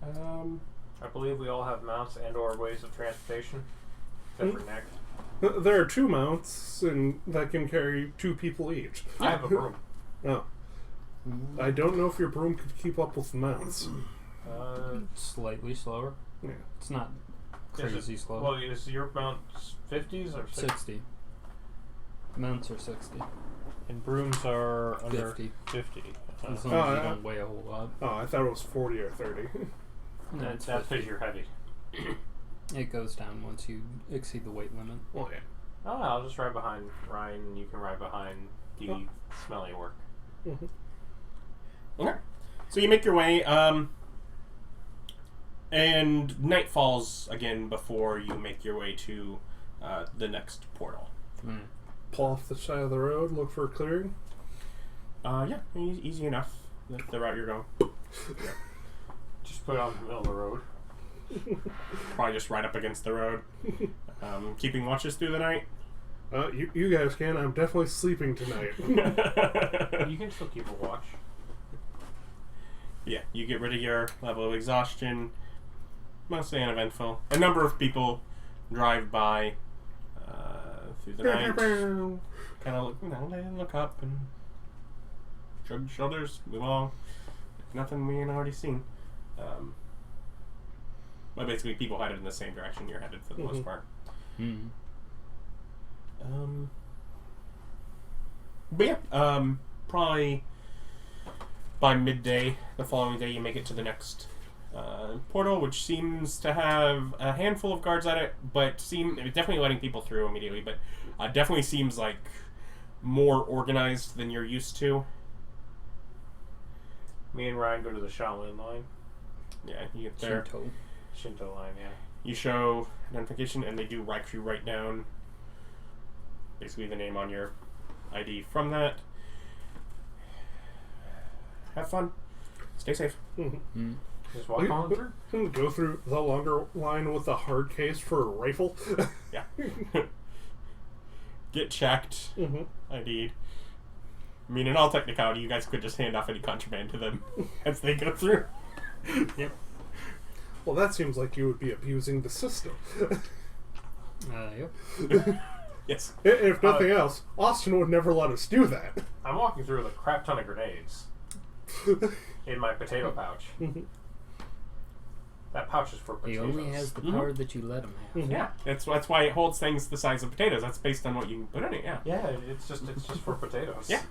I believe we all have mounts and/or ways of transportation. Except for Nick. There are 2 mounts and that can carry 2 people each. I have a broom. Oh. I don't know if your broom could keep up with the mounts. Slightly slower. Yeah. It's not Is crazy it- slow. Well, is your mount 50s or 60s? 60. Mounts are 60. And brooms are under 50. 50. As Uh, long as you yeah. don't weigh a whole lot. Oh, I thought it was 40 or 30. No, it's that's 50. because you're heavy. It goes down once you exceed the weight limit. Well, yeah. Oh, I'll just ride behind Ryan, and you can ride behind the smelly work. Mm-hmm. okay. So you make your way, and night falls again before you make your way to the next portal. Mm. Pull off the side of the road, look for a clearing. Yeah, easy enough. That's the route you're going. Just put it on the middle of the road. Probably just right up against the road. Keeping watches through the night. You guys can. I'm definitely sleeping tonight. You can still keep a watch. Yeah, you get rid of your level of exhaustion. Mostly uneventful. A number of people drive by through the night. Kind of look, they look up and shrug shoulders, move along. Nothing we ain't already seen. But basically, people headed in the same direction you're headed for the most part. Mm. But yeah, probably by midday the following day, you make it to the next portal, which seems to have a handful of guards at it, but definitely letting people through immediately. But definitely seems like more organized than you're used to. Me and Ryan go to the Shaolin line. Yeah, you get there. Shinto line, yeah. You show identification, and they do actually write down basically the name on your ID from that. Have fun. Stay safe. Mm-hmm. Just walk on through. Go through the longer line with a hard case for a rifle. Yeah. Get checked. Mm-hmm. ID'd. I mean, in all technicality, you guys could just hand off any contraband to them as they go through. Yep. Well, that seems like you would be abusing the system. Yep. Yes. If nothing else, Austin would never let us do that. I'm walking through with a crap ton of grenades in my potato pouch. That pouch is for He potatoes. only has the power that you let him have. Yeah. That's why it holds things the size of potatoes. That's based on what you can put in it, yeah. Yeah, it's just for potatoes. Yeah.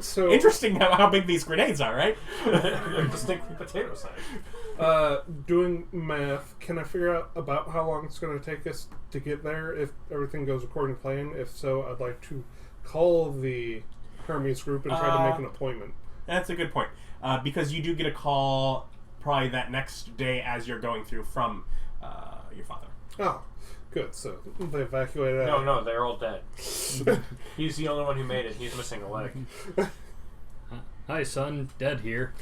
So Interesting how big these grenades are, right? They're distinctly potato size. doing math, can I figure out about how long it's going to take us to get there if everything goes according to plan? If so, I'd like to call the Hermes Group and try to make an appointment. That's a good point. Because you do get a call probably that next day as you're going through from your father. Oh, good. So they evacuated. No, they're all dead. He's the only one who made it. He's missing a leg. Hi, son. Dead here.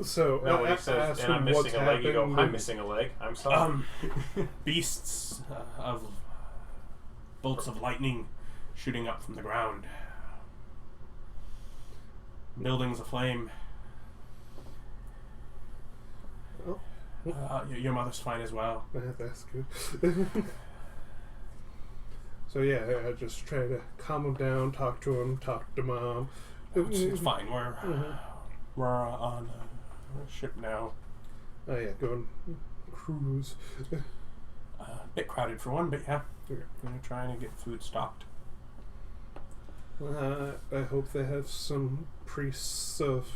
So No, when he ask says, and I'm him what's missing a leg, you go, happened. I'm missing a leg. I'm sorry. Beasts of bolts of lightning shooting up from the ground. Buildings aflame. Your mother's fine as well. That's good. So yeah, I just try to calm him down, talk to Mom. It's fine. We're on a ship now. Oh yeah, going cruise. A bit crowded for one, but yeah. Yeah. We're trying to get food stocked. I hope they have some priests of.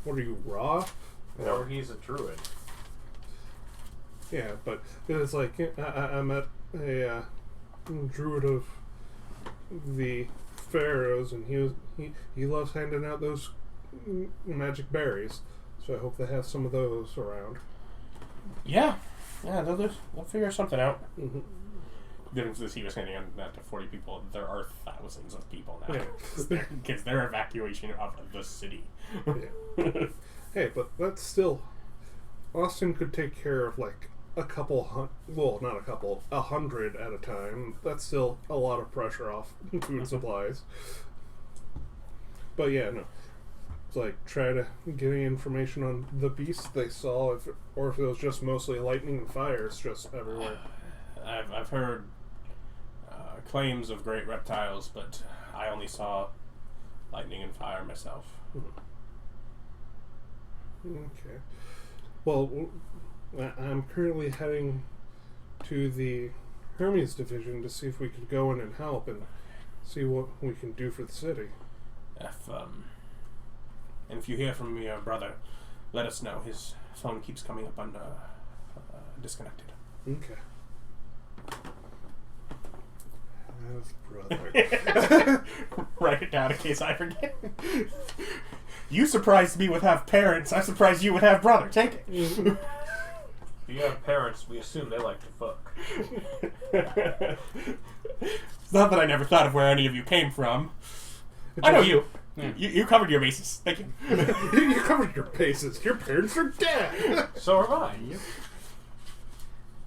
What are you, Ra? Or he's a druid. Yeah, but it's like I met a druid of the pharaohs, and he loves handing out those magic berries. So I hope they have some of those around. Yeah, they'll figure something out. Mm-hmm. He was handing on that to 40 people. There are thousands of people now. Yeah. Because their evacuation of the city. Yeah. Hey, but that's still. Austin could take care of like a couple well, not a couple, 100 at a time. That's still a lot of pressure off food supplies. But yeah, no. It's like try to get any information on the beasts they saw, or if it was just mostly lightning and fires just everywhere. I've heard claims of great reptiles, but I only saw lightning and fire myself. Okay. Well, I'm currently heading to the Hermes division to see if we could go in and help and see what we can do for the city. And if you hear from your brother, let us know. His phone keeps coming up on disconnected. Okay. Brother. Write it down in case I forget. You surprised me with have parents. I surprised you with have brother. Take it. If you have parents, we assume they like to fuck. It's not that I never thought of where any of you came from. I know you. Yeah. You covered your bases. Thank you. You covered your bases. Your parents are dead. So am I.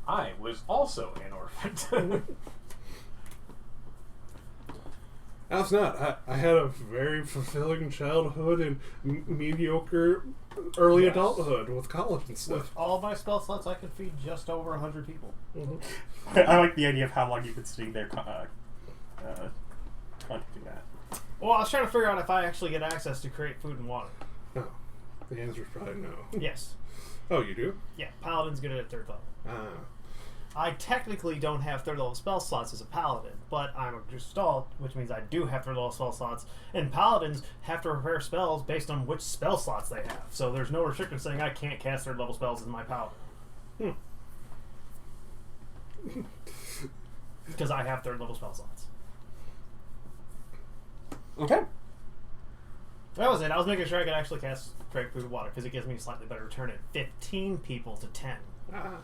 I was also an orphan. I was not. I had a very fulfilling childhood and mediocre early adulthood with college and stuff. With all of my spell slots, I could feed just over 100 people. Mm-hmm. I like the idea of how long you've been sitting there contacting that. Well, I was trying to figure out if I actually get access to create food and water. No. The answer is probably no. Yes. Oh, you do? Yeah, Paladin's good at 3rd level. Ah. I technically don't have 3rd level spell slots as a Paladin, but I'm a Gestalt, which means I do have 3rd level spell slots, and Paladins have to prepare spells based on which spell slots they have. So there's no restriction saying I can't cast 3rd level spells as my Paladin. Because I have 3rd level spell slots. Okay. That was it. I was making sure I could actually cast Create Food and Water, because it gives me a slightly better return at 15 people to 10. Ah.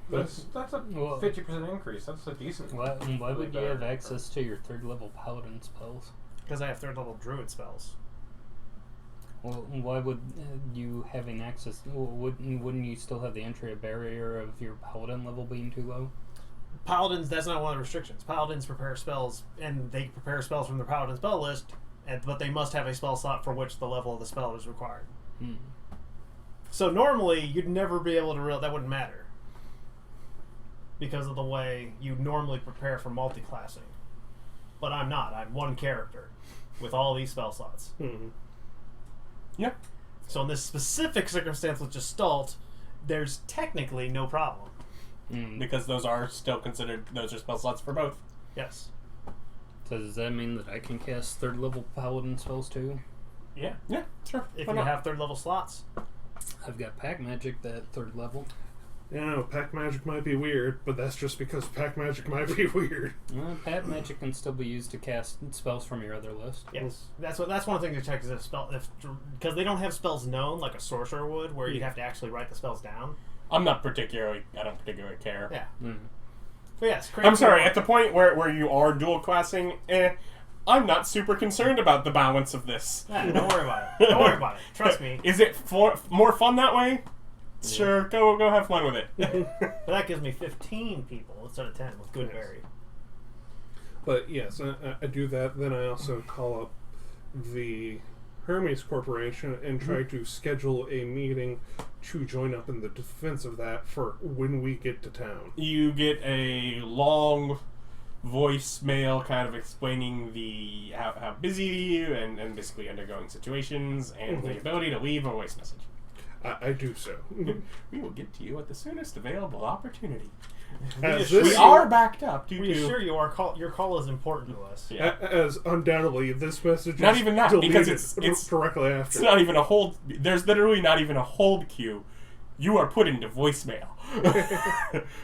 That's a 50% increase. That's a decent. Why would you have access to your 3rd level paladin spells? Because I have 3rd level druid spells. Well, why would you having access? Wouldn't you still have the entry barrier of your paladin level being too low? Paladins, that's not one of the restrictions. Paladins prepare spells, and they prepare spells from their paladin spell list, but they must have a spell slot for which the level of the spell is required. So normally, you'd never be able to that wouldn't matter. Because of the way you normally prepare for multi-classing. But I'm not. I'm one character with all these spell slots. Mm-hmm. Yep. So in this specific circumstance with Gestalt, there's technically no problem. Because those are still considered, those are spell slots for both. Yes. So does that mean that I can cast 3rd level paladin spells too? Yeah. Yeah, sure. If Why you not? have 3rd level slots. I've got pack magic at 3rd level. Yeah, no, pack magic might be weird, but that's just because pack magic might be weird. Pack magic can still be used to cast spells from your other list. Yes. That's one thing to check is because they don't have spells known like a sorcerer would, where you'd have to actually write the spells down. I don't particularly care. Yeah. Mm. But yes, I'm sorry, at the point where you are dual classing, I'm not super concerned about the balance of this. Don't worry about it. Don't worry about it. Trust me. Is it more fun that way? Yeah. Sure, go have fun with it. But that gives me 15 people instead of 10 with good berry. But yes, I do that. Then I also call up the Hermes Corporation and try to schedule a meeting to join up in the defense of that for when we get to town. You get a long voicemail kind of explaining the how busy you and basically undergoing situations and the ability to leave a voice message. I do so. We will get to you at the soonest available opportunity. As We this- are backed up due We to... assure you, your call is important to us. Yeah. As undoubtedly this message Not is even that, deleted because it's directly after. It's not even a hold... There's literally not even a hold queue. You are put into voicemail.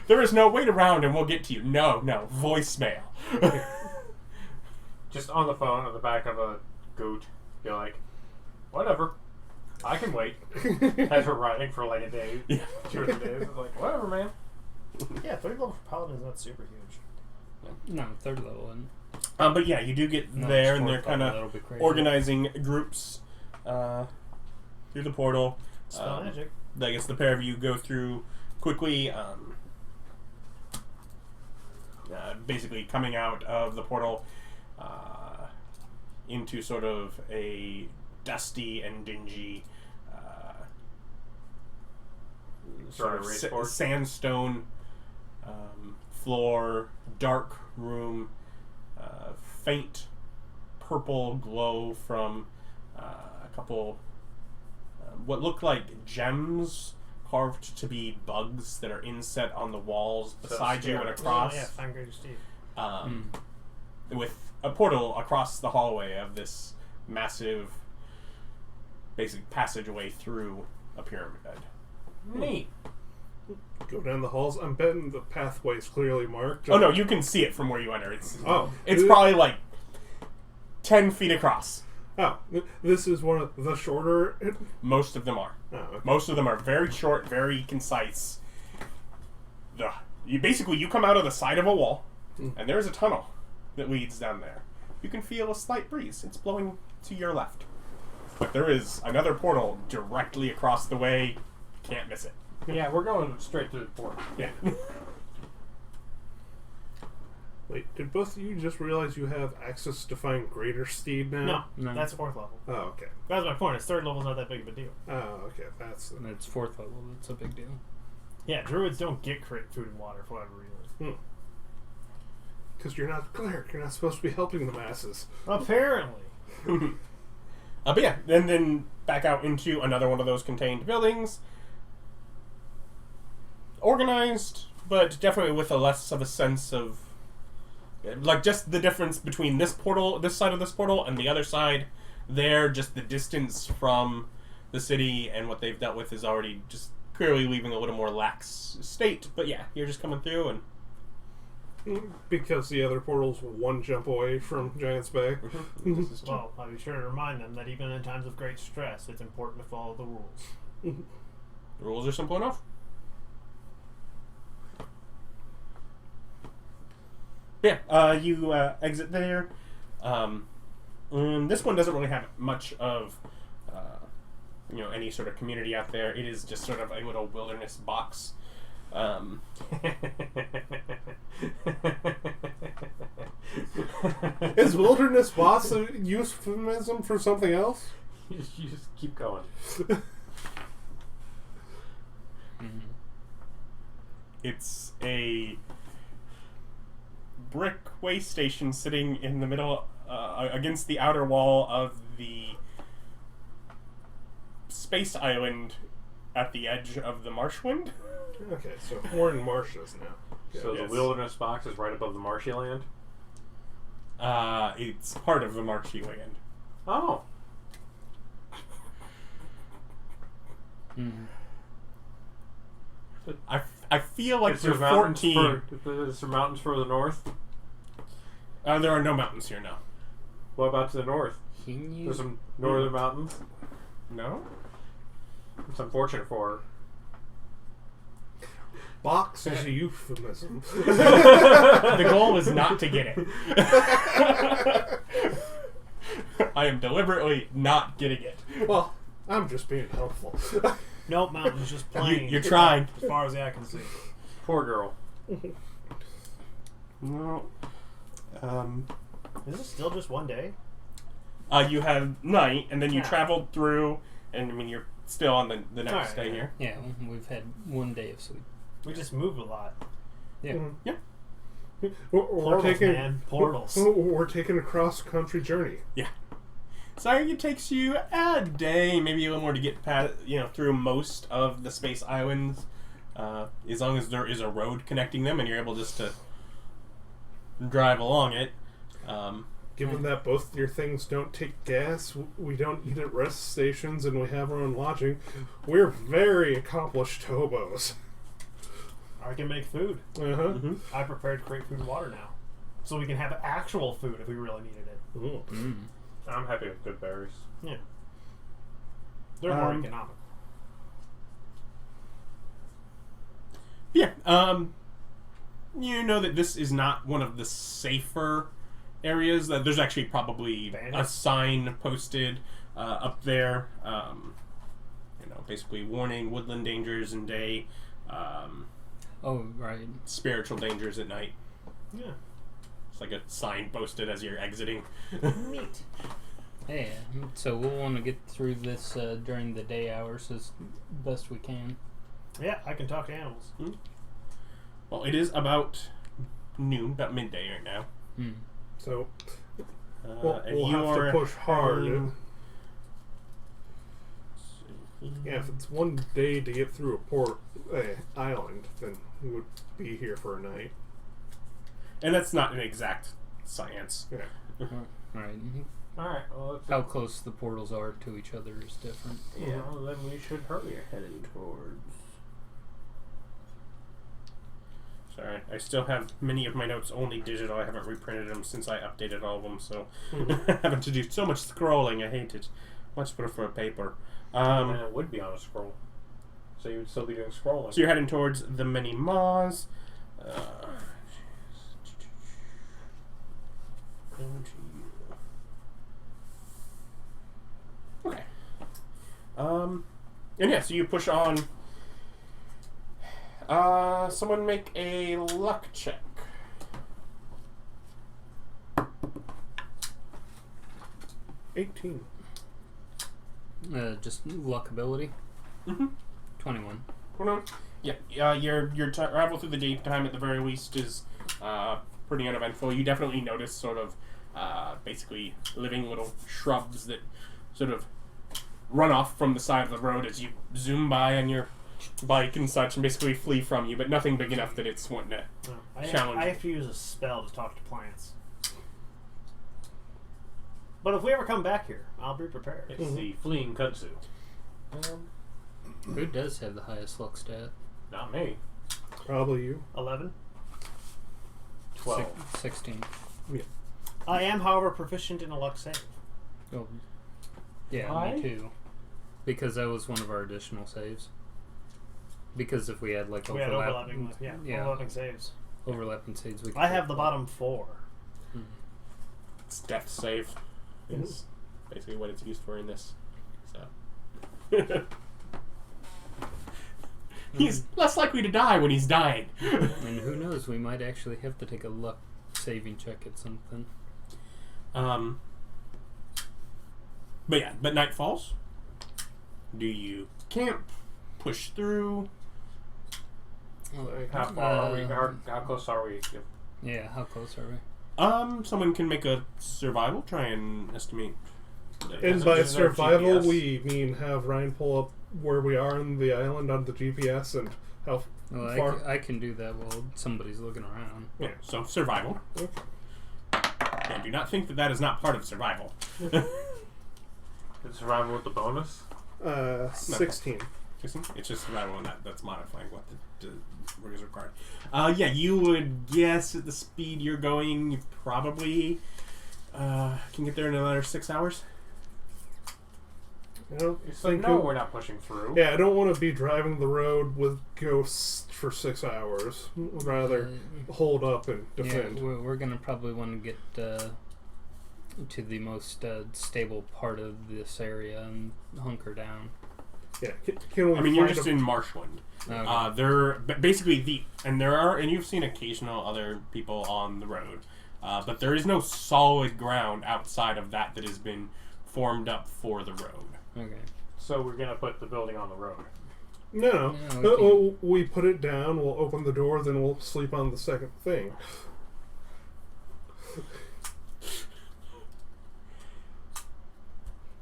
There is no wait around and we'll get to you. No, voicemail. Just on the phone on the back of a goat. Be like, whatever. I can wait. As we're riding for like a day, Yeah. 2 or 3 days. It's like, whatever, man. Yeah, 3rd level for Paladin is not super huge. No, 3rd level. And But yeah, you do get no, there it's and they're 4th kind level, that'll of be crazy. organizing groups through the portal. Spell magic. I guess the pair of you go through quickly, basically coming out of the portal into sort of a dusty and dingy sort of race sandstone floor, dark room, faint purple glow from a couple what look like gems carved to be bugs that are inset on the walls beside you and spirits. across. Oh, yeah, fine greater Steve. With a portal across the hallway of this massive basic passageway through a pyramid. Neat. Go down the halls. I'm betting the pathway is clearly marked. Oh no, you can see it from where you enter. It's Oh. it's probably like 10 feet across. Oh, this is one of the shorter. Most of them are. Oh, okay. Most of them are very short, very concise. You come out of the side of a wall, and there's a tunnel that leads down there. You can feel a slight breeze. It's blowing to your left. But there is another portal directly across the way. Can't miss it. Yeah, we're going straight through the port. Yeah. Wait, did both of you just realize you have access to find greater steed now? No, No. that's 4th level. Oh, okay. That was my point. It's 3rd level's not that big of a deal. Oh, okay. That's And it's 4th level. That's a big deal. Yeah, druids don't get crit food and water for whatever reason. because you're not a cleric. You're not supposed to be helping the masses. Apparently. But yeah, then back out into another one of those contained buildings. Organized, but definitely with a less of a sense of... Like, just the difference between this side of this portal, and the other side there, just the distance from the city and what they've dealt with is already just clearly leaving a little more lax state. But yeah, you're just coming through and... Because the other portal's one jump away from Giant's Bay. This is Well, I'll be sure to remind them that even in times of great stress, it's important to follow the rules. The rules are simple enough. Yeah, you exit there. And this one doesn't really have much of, any sort of community out there. It is just sort of a little wilderness box. Is wilderness boss a euphemism for something else? You just keep going. It's a brick way station sitting in the middle, against the outer wall of the space island at the edge of the marshwind. Okay, so we're in marshes now. So Yes. the wilderness box is right above the marshy land? It's part of the marshy land. Oh. I feel like Is there you're mountains 14. Is there mountains further north? There are no mountains here now. What about to the north? Can you? There's some northern mountains. No? It's unfortunate for her. Box is a euphemism. The goal is not to get it. I am deliberately not getting it. Well, I'm just being helpful. Nope, mountains just plain. You're trying. As far as the eye can see. Poor girl. No. Is it still just one day? You have night, and then you Yeah. traveled through, and I mean you're still on the next Alright, day yeah. here. Yeah, we've had 1 day of sleep. We just moved a lot. Yeah. Mhm. Yeah. We're Portals, taking man. Portals. We're taking a cross-country journey. So it takes you a day, maybe a little more to get past, through most of the space islands, as long as there is a road connecting them, and you're able just to drive along it. Given that both your things don't take gas, we don't eat at rest stations, and we have our own lodging, we're very accomplished hobos. I can make food. Uh-huh. I prepared to create food and water now. So we can have actual food if we really needed it. Ooh. Mm. I'm happy with good berries. Yeah. They're more Um, economical. Yeah. You know that this is not one of the safer areas. That there's actually probably a Bandits? sign posted up there. Basically warning woodland dangers in day, Oh, right. spiritual dangers at night. Yeah. It's like a sign posted as you're exiting. Neat. Yeah, so we'll want to get through this during the day hours as best we can. Yeah, I can talk to animals. Well, it is about noon, about midday right now. Hmm. So And we'll you have are to push hard. heading- Yeah, if it's 1 day to get through a island, then we would be here for a night. And that's not an exact science. Yeah. Right. Alright, well, let's How close the portals are to each other is different. yeah, well, then we should hurry heading towards. Sorry, I still have many of my notes only digital. I haven't reprinted them since I updated all of them, so having to do so much scrolling. I hate it. Much better for a paper. And it would be on a scroll. So you would still be doing scrolling. So you're heading towards the mini maws. Okay. And yeah, so you push on. Someone make a luck check. $18. Just luck ability. Mm-hmm. 21. Hold on. Yeah, your travel through the daytime at the very least is pretty uneventful. You definitely notice sort of basically living little shrubs that sort of run off from the side of the road as you zoom by on your bike and such, and basically flee from you, but nothing big enough that it's wanting to. I have to use a spell to talk to plants. But if we ever come back here, I'll be prepared. It's the fleeing kudzu. Who does have the highest luck stat? Not me. Probably you. 11. 12. 16. I am, however, proficient in a luck save. Oh. Yeah, Why? me too. Because that was one of our additional saves. Because if we had like We had overlapping overlapping saves. overlapping saves, we could I have the bottom 4. It's death save. Is basically what it's used for in this. So. He's less likely to die when he's dying. And who knows, we might actually have to take a luck saving check at something. But night falls. Do you camp? Push through? How far are we? How close are we? Yeah, how close are we? Someone can make a survival, try and estimate. And by There's no survival, GPS. we mean have Ryan pull up where we are on the island on the GPS and how Well, far. I can do that while somebody's looking around. Yeah, so survival. Okay. And do not think that that is not part of survival. Is survival with the bonus? 16. It's just survival, and that's modifying what the work is required. Yeah, you would guess at the speed you're going, you probably can get there in another 6 hours. You know, So no, we're not pushing through. yeah, I don't want to be driving the road with ghosts for 6 hours. I'd rather hold up and defend. Yeah, we're gonna probably want to get to the most stable part of this area and hunker down. Yeah, can we I mean, you're find just a- in marshland. Okay. They're basically and you've seen occasional other people on the road. but there is no solid ground outside of that has been formed up for the road. Okay. So we're gonna put the building on the road. No. No, okay. We put it down, we'll open the door, then we'll sleep on the second thing.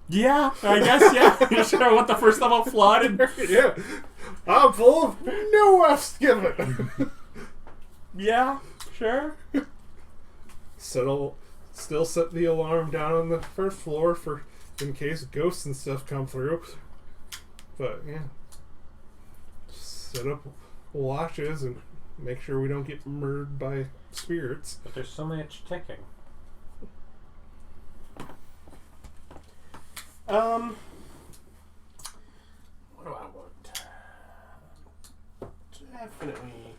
Yeah, I guess, yeah. You sure want the first level flood? Yeah. I'm full of no F's given. Yeah, sure. Still set the alarm down on the first floor for in case ghosts and stuff come through. But yeah, set up watches and make sure we don't get murdered by spirits. But there's so much ticking. What do I want? Definitely.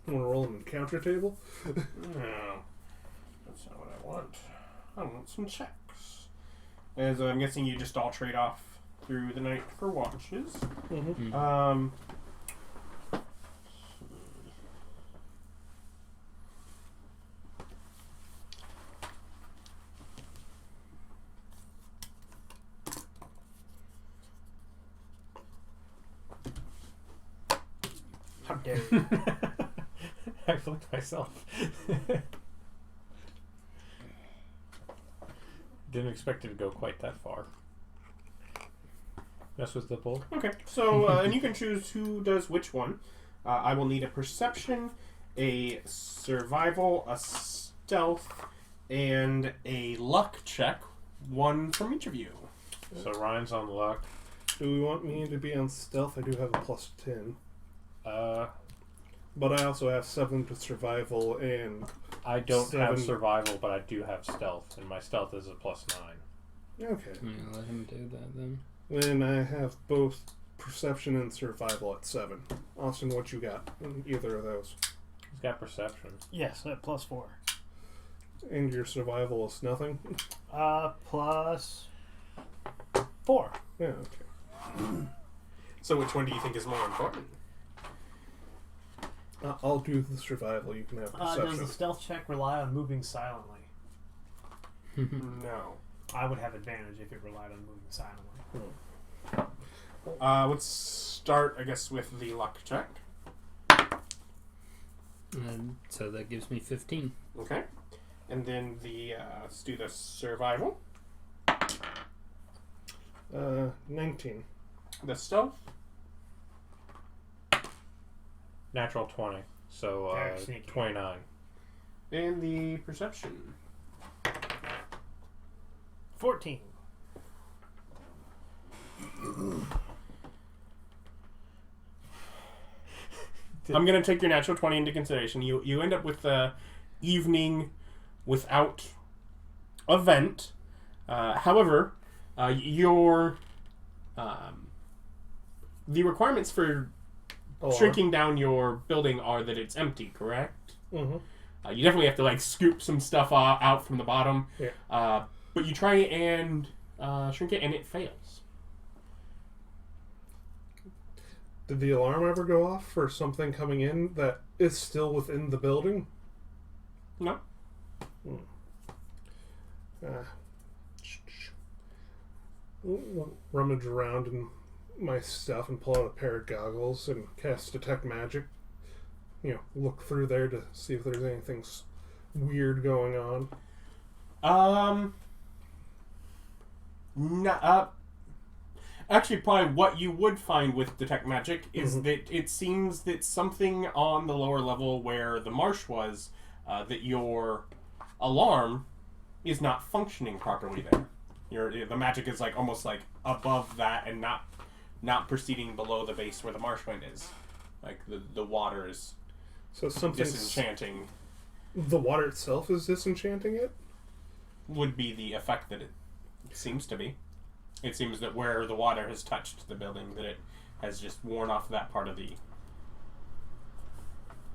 Want to roll an encounter table? No, that's not what I want. I want some checks. As I'm guessing you just all trade off through the night for watches. Mm-hmm. How dare you? I flicked myself. Didn't expect it to go quite that far. This was the pull. Okay, so and you can choose who does which one. I will need a perception, a survival, a stealth, and a luck check. One from each of you. So Ryan's on luck. Do we want me to be on stealth? I do have a plus 10. But I also have 7 to survival and... I don't have 7. survival, but I do have stealth, and my stealth is a +9. Okay. Yeah, let him do that then. Then I have both perception and survival at 7. Austin, what you got in either of those? He's got perception. Yes, at +4. And your survival is nothing? +4. Yeah, okay. So which one do you think is more important? I'll do the survival. You can have perception. Does the stealth check rely on moving silently? No. I would have advantage if it relied on moving silently. Let's start, I guess, with the luck check. So that gives me 15. Okay. And then let's do the survival. 19. The stealth. Natural 20. So Very sneaky. 29. And the perception. 14. I'm going to take your natural 20 into consideration. You end up with the evening without event. However, your the requirements for shrinking down your building are that it's empty, correct? Mm-hmm. You definitely have to like scoop some stuff out from the bottom. Yeah. But you try and shrink it, and it fails. Did the alarm ever go off for something coming in that is still within the building? No. Rummage around in my stuff and pull out a pair of goggles and cast Detect Magic. Look through there to see if there's anything weird going on. Actually, probably what you would find with Detect Magic is that it seems that something on the lower level where the marsh was, that your alarm is not functioning properly there. The magic is like almost like above that and not proceeding below the base where the marsh wind is. Like the water is disenchanting. The water itself is disenchanting it? Would be the effect that it seems to be. It seems that where the water has touched the building, that it has just worn off that part of the...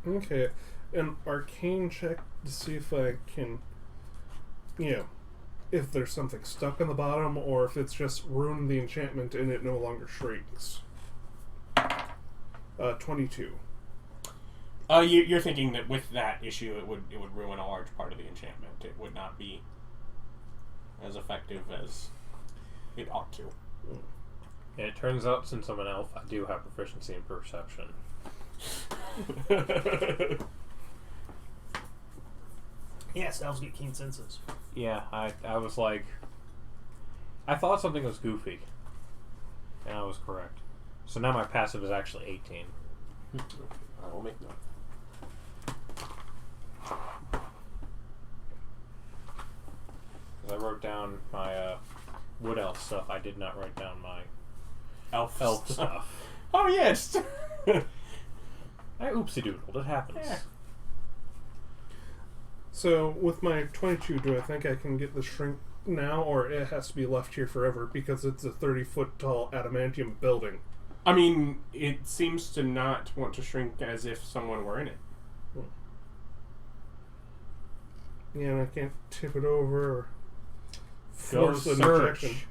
Okay. An arcane check to see if I can, if there's something stuck in the bottom or if it's just ruined the enchantment and it no longer shrinks. 22. You're thinking that with that issue, it would ruin a large part of the enchantment. It would not be as effective as it ought to. And it turns out, since I'm an elf, I do have proficiency in perception. Yes, elves get keen senses. Yeah, I was like... I thought something was goofy. And I was correct. So now my passive is actually 18. I will make note. Because I wrote down my wood elf stuff. I did not write down my Elf stuff. Oh, yeah, it's... I oopsie-doodled. It happens. Yeah. So, with my 22, do I think I can get the shrink now, or it has to be left here forever because it's a 30-foot tall adamantium building? I mean, it seems to not want to shrink as if someone were in it. Yeah, and I can't tip it over or force an search. injection.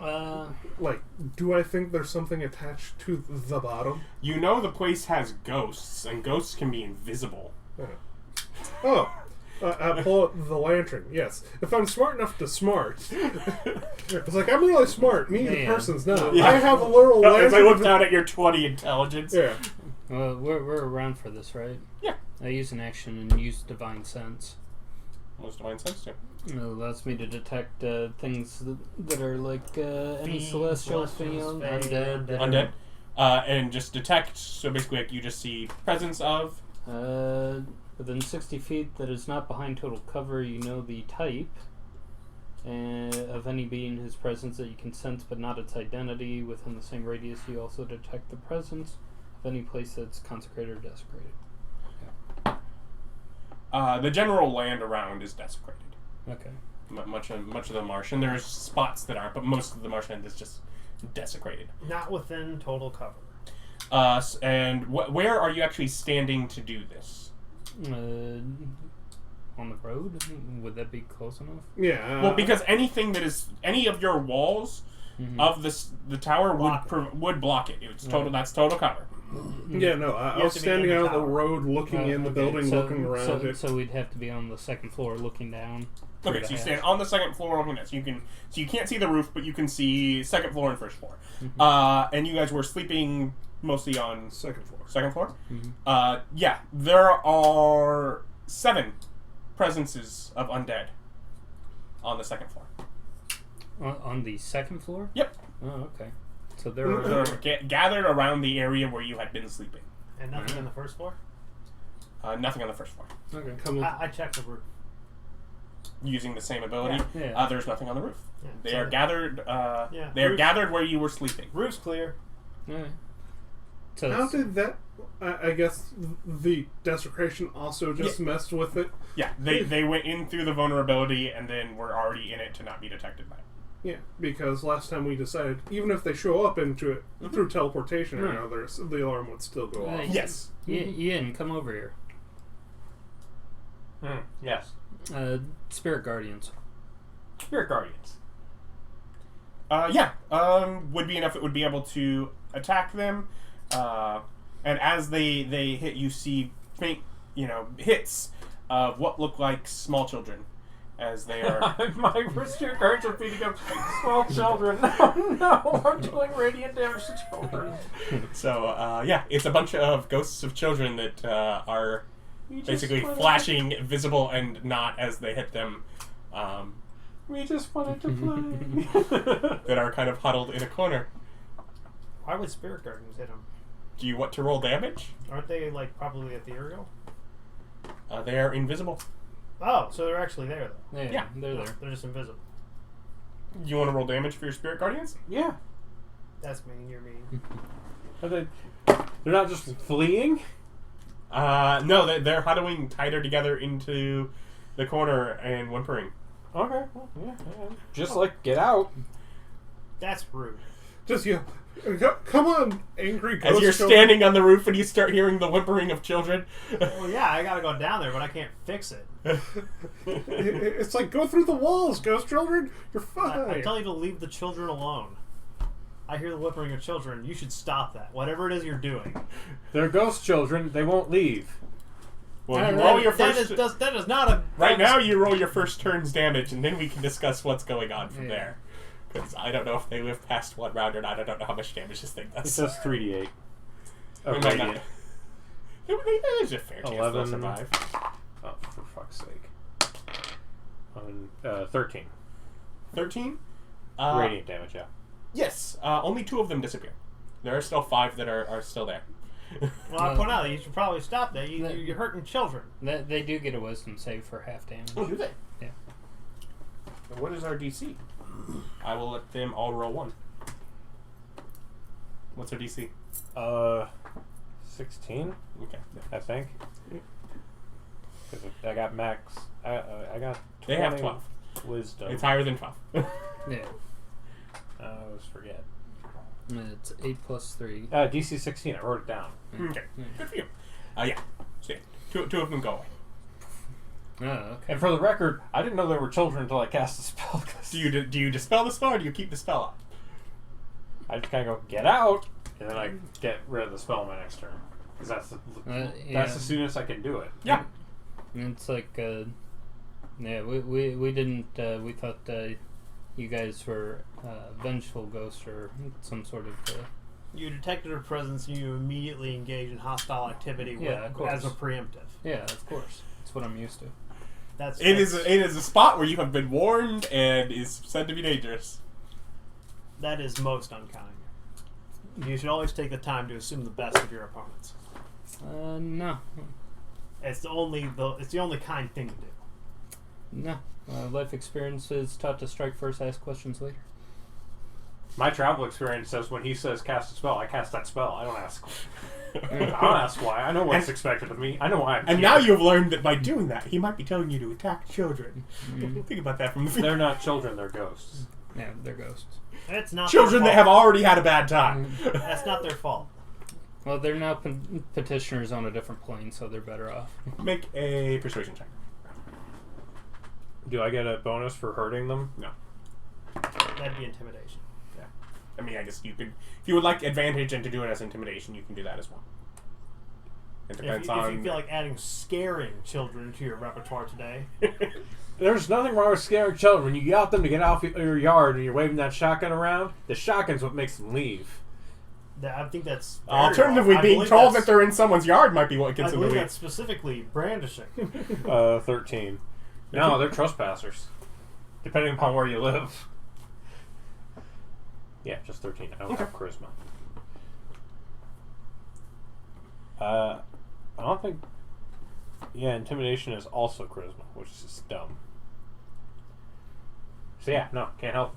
Uh, Like, do I think there's something attached to the bottom? You know the place has ghosts, and ghosts can be invisible. Oh, I pull out the lantern. Yes, if I'm smart enough to smart, it's like I'm really smart. Me, the Yeah. person's not. Yeah. I have a little lantern. As I looked down at your 20 intelligence. Yeah. well, we're around for this, right? Yeah. I use an action and use divine sense. Most divine sense too. It allows me to detect things that are like any Fiends, celestial, celestials, fiend, fae, undead. that Undead. And just detect, so basically like, you just see presence of... Within 60 feet that is not behind total cover, you know the type of any being whose presence that you can sense but not its identity. Within the same radius, you also detect the presence of any place that's consecrated or desecrated. The general land around is desecrated. Okay. Much of the marsh, and there's spots that aren't, but most of the marshland is just desecrated. Not within total cover. And where are you actually standing to do this? On the road? Would that be close enough? Yeah. Well, because anything that is any of your walls of the tower would block it. It's total. That's total cover. Yeah, no, I have was to be standing in the out the tower. road, looking in the Okay, building, so- looking around it. So we'd have to be on the second floor, looking down. through Okay, the so you hatch. stand on the second floor looking at. So you can't see the roof, but you can see second floor and first floor. And you guys were sleeping mostly on Second floor. second floor. Yeah, there are 7 presences of undead on the second floor. On the second floor? Yep. Oh, okay. So there They're are... gathered around the area where you had been sleeping. And nothing on the first floor? Nothing on the first floor. Okay. Come on. I checked the roof. Using the same ability, Yeah. there's nothing on the roof. Yeah, They so are gathered. yeah, They are roof- gathered where you were sleeping. Roof's clear. Alright. So How did that? I guess the desecration also just messed with it. Yeah, they went in through the vulnerability and then were already in it to not be detected by it. Yeah, because last time we decided, even if they show up into it through teleportation or another, the alarm would still go off. Yes. Ian, come over here. Yes. Spirit Guardians. Spirit Guardians. Would be enough. It would be able to attack them, and as they hit, you see faint, hits of what look like small children, as they are. My Spirit Guardians are feeding up small children. Oh no, I'm doing radiant damage to children. So it's a bunch of ghosts of children that are basically flashing, visible, and not as they hit them. We just wanted to play. That are kind of huddled in a corner. Why would Spirit Guardians hit them? Do you want to roll damage? Aren't they, probably ethereal? They are invisible. Oh, so they're actually there, though. Yeah, they're there. They're just invisible. You want to roll damage for your spirit guardians? Yeah. That's mean. You're mean. Are they? They're not just fleeing. No, they're huddling tighter together into the corner and whimpering. Okay. Well, yeah. Just get out. That's rude. Just come on, angry ghost As you're children." standing on the roof and you start hearing the whimpering of children. Well, yeah, I gotta go down there, but I can't fix it. It's like, go through the walls, ghost children. You're fine. I tell you to leave the children alone. I hear the whimpering of children. You should stop that. Whatever it is you're doing. They're ghost children. They won't leave. Well, you roll your That first. is not a... Right now, you roll your first turn's damage, and then we can discuss what's going on from there. Because I don't know if they live past 1 round or not. I don't know how much damage this thing It does. says 3d8. We might radiant. not- There's a fair chance 11. they'll survive. Oh, for fuck's sake. 13. 13? Radiant damage, yeah. Yes. Only 2 of them disappear. There are still 5 that are still there. Well, I point out, you should probably stop that. You're hurting children. They do get a wisdom save for half damage. Oh, do they? Yeah. And what is our DC? I will let them all roll 1. What's our DC? 16, Okay. I think. Because I got max. I got 20 They have 12. wisdom. It's higher than 12. Yeah. I always forget. It's 8 plus 3. DC 16. I wrote it down. Okay. Good for you. Yeah. So, yeah. Two of them go away. Oh, okay. And for the record, I didn't know there were children until I cast the spell. Do you dispel the spell or do you keep the spell up? I just kind of go, get out, and then I get rid of the spell my next turn. Because that's the soonest I can do it. Yeah. It's like, yeah, we didn't, we thought you guys were vengeful ghosts or some sort of... You detected her presence and you immediately engage in hostile activity Yeah, of course. as a preemptive. Yeah, of course. That's what I'm used to. It is a spot where you have been warned and is said to be dangerous. That is most unkind. You should always take the time to assume the best of your opponents. No. It's the only kind thing to do. No. Life experience is taught to strike first, ask questions later. My travel experience says when he says cast a spell, I cast that spell. I don't ask. I don't ask why. I know what's expected of me. I know why I'm And here. now you've learned that by doing that, he might be telling you to attack children. Think about that from the They're not children, they're ghosts. Yeah, they're ghosts. It's not children their that have fault. already had a bad time. That's not their fault. Well, they're now petitioners on a different plane, so they're better off. Make a persuasion check. Do I get a bonus for hurting them? No. That'd be intimidation. Yeah. I mean, I guess you could, if you would like advantage and to do it as intimidation, you can do that as well. It depends If on. you feel like adding scaring children to your repertoire today, There's nothing wrong with scaring children. When you yell at them to get off your yard and you're waving that shotgun around, the shotgun's what makes them leave. I think that's very Alternatively, wrong. I being believe told that's- that they're in someone's yard might be what I gets them to believe leave. that's specifically brandishing. 13. No, they're trespassers. Depending upon where you live. Yeah, just 13. I don't have charisma. I don't think... Yeah, intimidation is also charisma, which is just dumb. So yeah, no, can't help.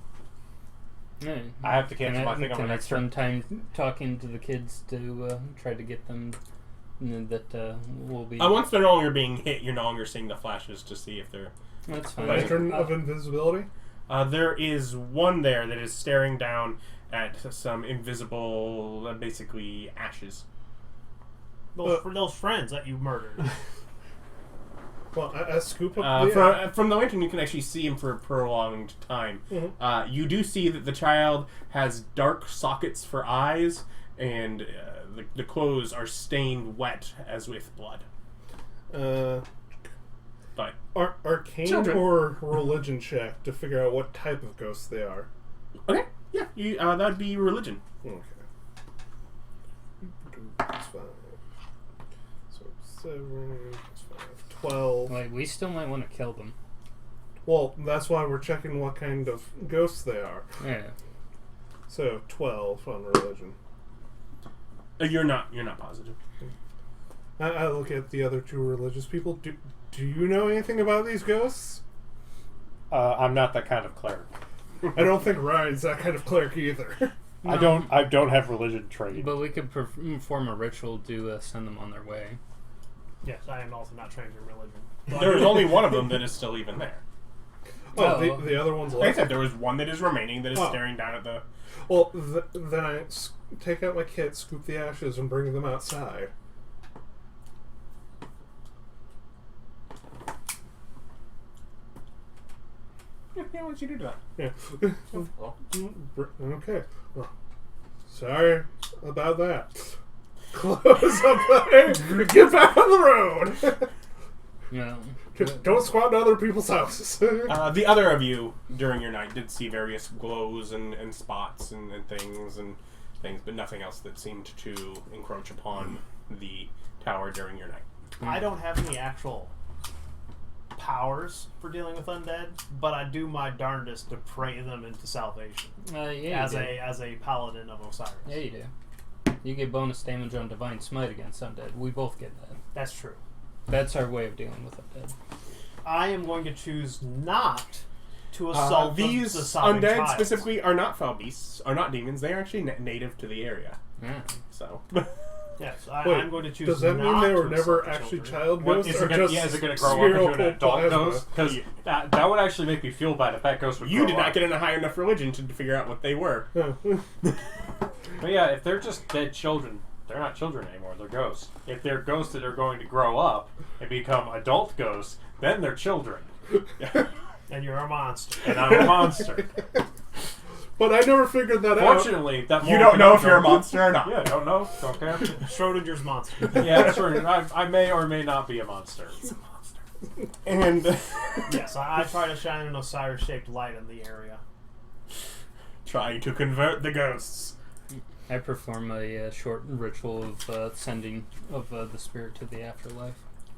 Yeah. I have to cancel my thing on my Can I next turn. spend time talking to the kids to try to get them that will be... Once they're no longer being hit, you're no longer seeing the flashes to see if they're... That's fine. My turn of invisibility. There is one there that is staring down at some invisible, basically, ashes. Those friends that you murdered. Well, I scoop up From the lantern, you can actually see him for a prolonged time. Mhm. You do see that the child has dark sockets for eyes, and the clothes are stained wet as with blood. But Arcane Children. or religion check to figure out what type of ghosts they are. okay, yeah, that'd be religion. Okay. That's fine. So 7, that's 5, 12. Like, we still might want to kill them. Well, that's why we're checking what kind of ghosts they are. Yeah. So 12 on religion. You're not positive. I look at the other 2 religious people. Do you know anything about these ghosts? I'm not that kind of cleric. I don't think Ryan's that kind of cleric either. No. I don't have religion trained. But we could perform a ritual to send them on their way. Yes, I am also not trained in religion. There's only one of them that is still even there. Oh, the other one's Like I left. said, there was one that is remaining that is Oh. staring down at the... Well, then I take out my kit, scoop the ashes, and bring them outside. Yeah, why don't you do that? Yeah. Well, Okay. Well, Sorry about that. Close up there. Get back on the road. No. Don't squat in other people's houses. The other of you, during your night, did see various glows and spots and things, but nothing else that seemed to encroach upon the tower during your night. I don't have any actual powers for dealing with undead, but I do my darndest to pray them into salvation. Yeah, as a paladin of Osiris. Yeah, you do. You get bonus damage on Divine Smite against undead. We both get that. That's true. That's our way of dealing with undead. I am going to choose not to assault these the sobbing undead child. specifically are not foul beasts, are not demons. They are actually native to the area. Yeah. So, Yes, Wait, I'm going to choose. does that mean not they were to never assault the actually children. child What, ghosts? is or it gonna, just is it going to grow up into an spherical adult plasma? ghost? Because that would actually make me feel bad if that ghost would you grow did not up. get in a high enough religion to figure out what they were. But yeah, if they're just dead children, they're not children anymore. They're ghosts. If they're ghosts that are going to grow up and become adult ghosts, then they're children. And you're a monster. And I'm a monster. But I never figured that out. Fortunately, that You don't know if you're a monster or not. Yeah, don't know. Don't care. Schrodinger's monster. Yeah, that's right. I may or may not be a monster. And Yes, I try to shine an Osiris-shaped light in the area. trying to convert the ghosts. I perform a short ritual of sending of the spirit to the afterlife.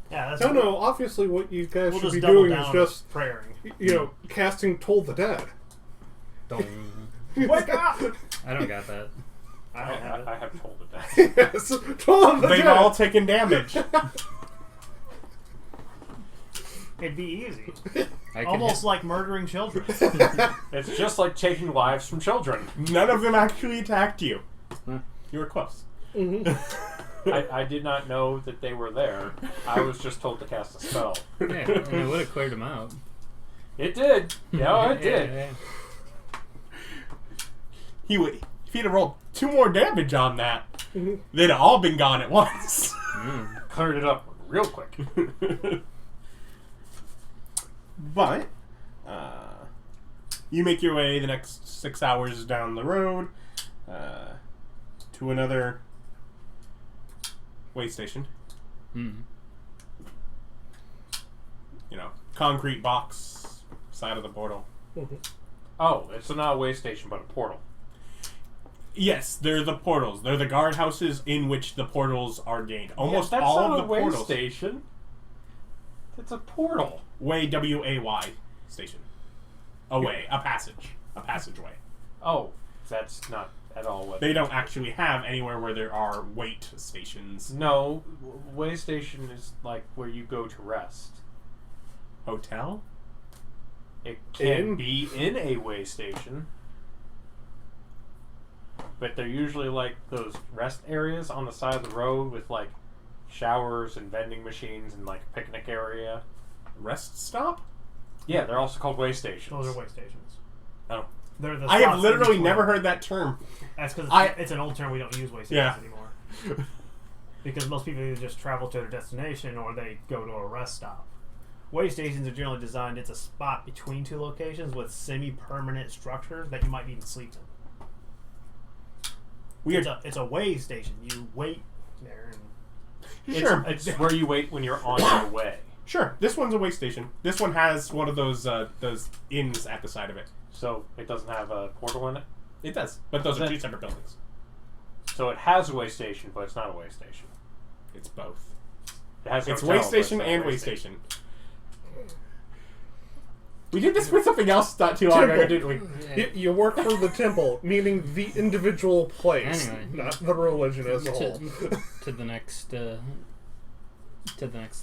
Yeah, that's No, obviously what you guys We'll should just be double doing down is on just, praying. casting Toll the Dead. Don't. Wake up! I don't got that. I don't have it. I have told it that. Yes, Toll the They've Dead. all taken damage. It'd be easy. I could Almost like murdering children. It's just like taking lives from children. None of them actually attacked you. Hmm. You were close. I did not know that they were there. I was just told to cast a spell. yeah, and it would have cleared them out. It did. Yeah, it did. Yeah. If he'd have rolled 2 more damage on that, they'd have all been gone at once. Cleared it up real quick. But you make your way the next 6 hours down the road to another way station. Concrete box side of the portal. Oh, it's not a way station, but a portal. Yes, they're the portals. They're the guardhouses in which the portals are gained. Almost that's all not of the a way portals. station. It's a portal. Way, W-A-Y station. A way, a passage. A passageway. Oh, that's not at all what They don't actually have anywhere where there are wait stations. No, way station is like where you go to rest. Hotel? It can be in a way station, but they're usually like those rest areas on the side of the road with like showers and vending machines and like picnic area. Rest stop? Yeah, they're also called way stations. Those are way stations. Oh. They're the I have spots literally in never between. heard that term. That's because I- it's an old term. We don't use way stations Yeah. anymore. Because most people either just travel to their destination or they go to a rest stop. Way stations are generally designed, it's a spot between 2 locations with semi-permanent structures that you might even sleep in. Weird. It's a way station. You wait there. And Sure. It's where you wait when you're on your way. Sure. This one's a way station. This one has one of those inns at the side of it. So it doesn't have a portal in it. It does. But those are 2 separate buildings. So it has a way station, but it's not a way station. It's both. It has a It's hotel, way but station not a and way station. We did this with something else not too long ago, didn't we? You work for the temple, meaning the individual place, Anyway. not the religion as a whole. To the next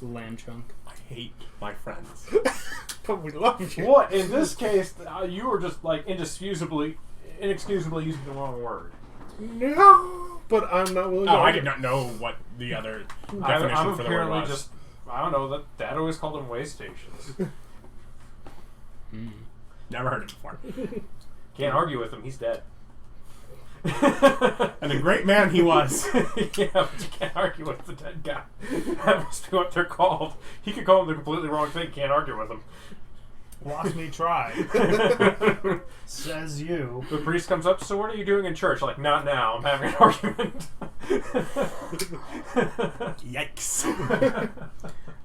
land chunk. I hate my friends. But we love you. What? In this case, you were just like inexcusably using the wrong word. No, but I'm not willing to. Oh, I argue. did not know what the other definition I'm for the word apparently was. just, I don't know, that Dad always called them way stations. Never heard it before. Can't argue with him, he's dead. And a great man he was. Yeah, but you can't argue with the dead guy. That must be what they're called. He could call them the completely wrong thing, can't argue with him. Watch me try. Says you. The priest comes up, so what are you doing in church? Like, not now, I'm having an argument. Yikes.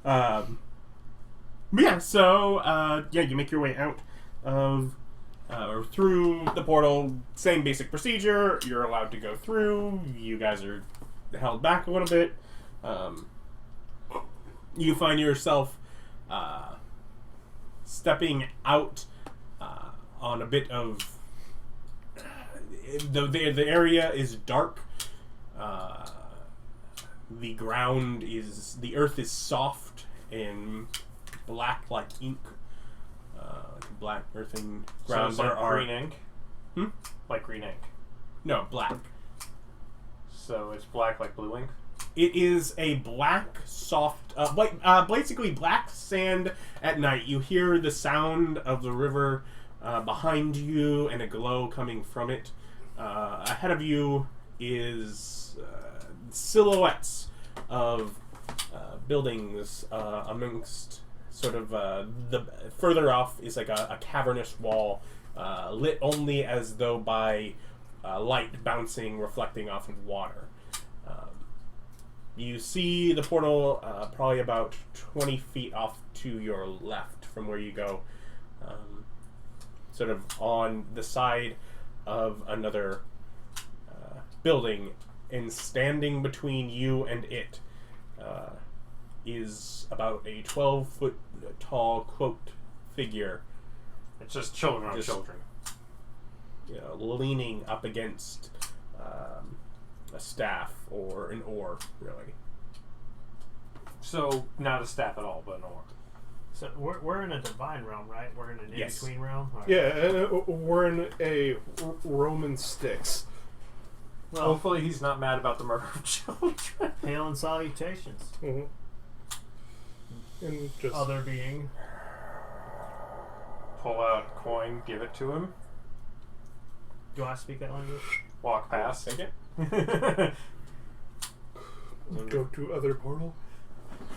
But yeah, so, you make your way out of, or through the portal. Same basic procedure. You're allowed to go through. You guys are held back a little bit. You find yourself stepping out on a bit of... The area is dark. The ground is... The earth is soft and black like ink. Like black earthen ground. So it's like There are... green ink? Like green ink. No, black. So it's black like blue ink? It is a black, soft, basically black sand at night. You hear the sound of the river behind you and a glow coming from it. Ahead of you is silhouettes of buildings amongst sort of the further off is like a cavernous wall lit only as though by light bouncing, reflecting off of water. You see the portal probably about 20 feet off to your left from where you go, sort of on the side of another building, and standing between you and it is about a 12-foot tall cloaked figure. It's just children on children. Leaning up against a staff or an oar, really. So, not a staff at all, but an oar. So we're in a divine realm, right? We're in an Yes. in-between realm? All right. Yeah, we're in a Roman Styx. Well, Hopefully he's not mad about the murder of children. hail and salutations. Mm-hmm. And just Other being. Pull out coin, give it to him, Do I speak that language? walk past. Take it. go to other portal.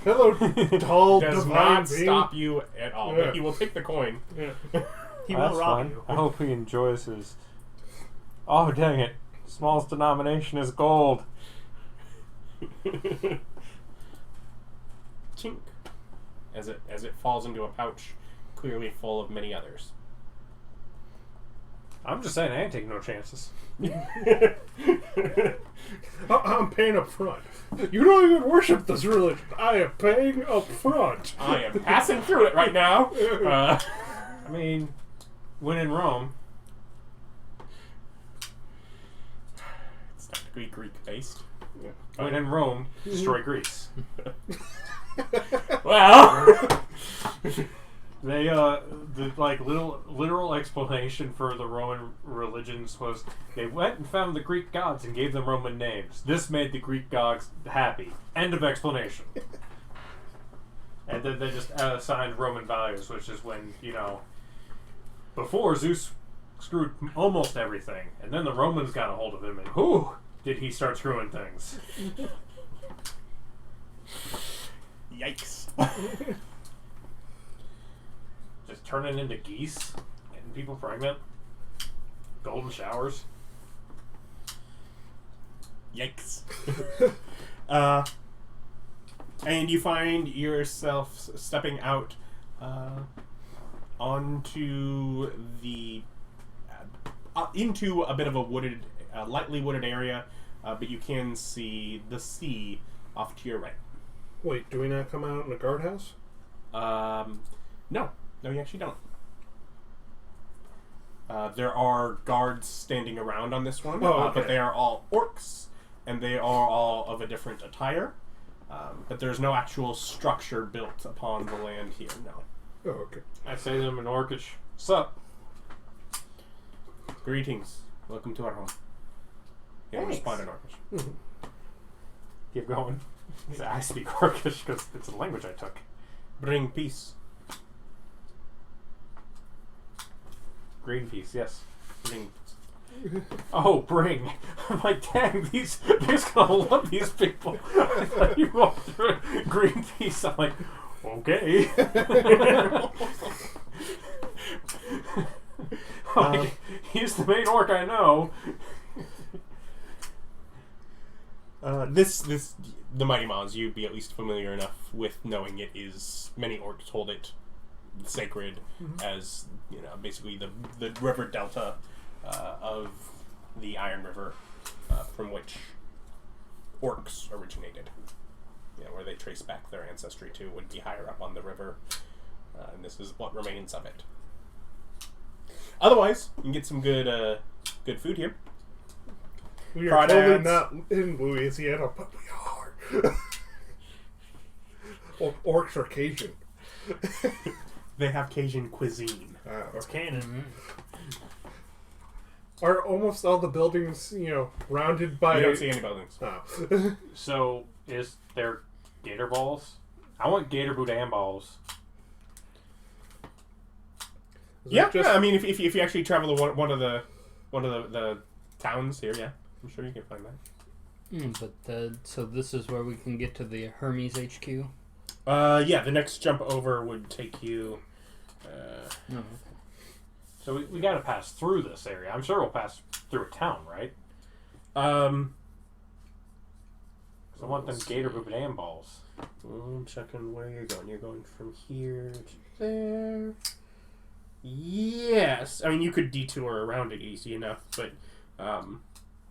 Hello, tall Does divine not being. stop you at all, Yeah. but he will take the coin. Yeah. He will rob you. I hope he enjoys his... Oh, dang it. Smallest denomination is gold. Chink. As it falls into a pouch, clearly full of many others. I'm just saying, I ain't taking no chances. I'm paying up front. You don't even worship this religion. I am paying up front. I am passing through it right now. I mean, when in Rome... It's technically Greek-based. When in Rome, destroy Greece. Well... They, the, literal explanation for the Roman religions was they went and found the Greek gods and gave them Roman names. This made the Greek gods happy. End of explanation. And then they just assigned Roman values, which is when, before Zeus screwed almost everything, and then the Romans got a hold of him, and whoo, did he start screwing things. Yikes. Just turning into geese, getting people pregnant, golden showers. Yikes. And you find yourself stepping out onto the into a bit of a wooded, lightly wooded area, but you can see the sea off to your right. Wait, do we not come out in a guardhouse? No, you actually don't. There are guards standing around on this one, okay. But they are all orcs, and they are all of a different attire. But there's no actual structure built upon the land here, no. Oh, okay. I say to them in Orcish, sup? Greetings. Welcome to our home. He Thanks. respond in Orcish. Mm-hmm. Keep going. I speak Orcish because it's a language I took. Bring peace. Green peace, yes. Bring Oh, bring. I'm like, dang, these gonna love these people. I thought you walked through Green peace. I'm like, okay. the main orc I know. The Mighty Mons, you'd be at least familiar enough with knowing it is, many orcs hold it sacred as, basically the river delta of the Iron River from which orcs originated. Where they trace back their ancestry to would be higher up on the river, and this is what remains of it. Otherwise, you can get some good food here. We are totally Crawdads. not in Louisiana, but we are. Orcs are Cajun. They have Cajun cuisine. It's canon. Are almost all the buildings, rounded by... You don't see any buildings. Oh. So, is there gator balls? I want gator boudin balls. Yeah, I mean, if you actually travel to one of the towns here, yeah, I'm sure you can find that. So this is where we can get to the Hermes HQ? Yeah, the next jump over would take you... No. So we got to pass through this area. I'm sure we'll pass through a town, right? Um... 'Cause I want them gator boudin balls. I'm checking where you're going. You're going from here to there. Yes. I mean, you could detour around it easy enough, but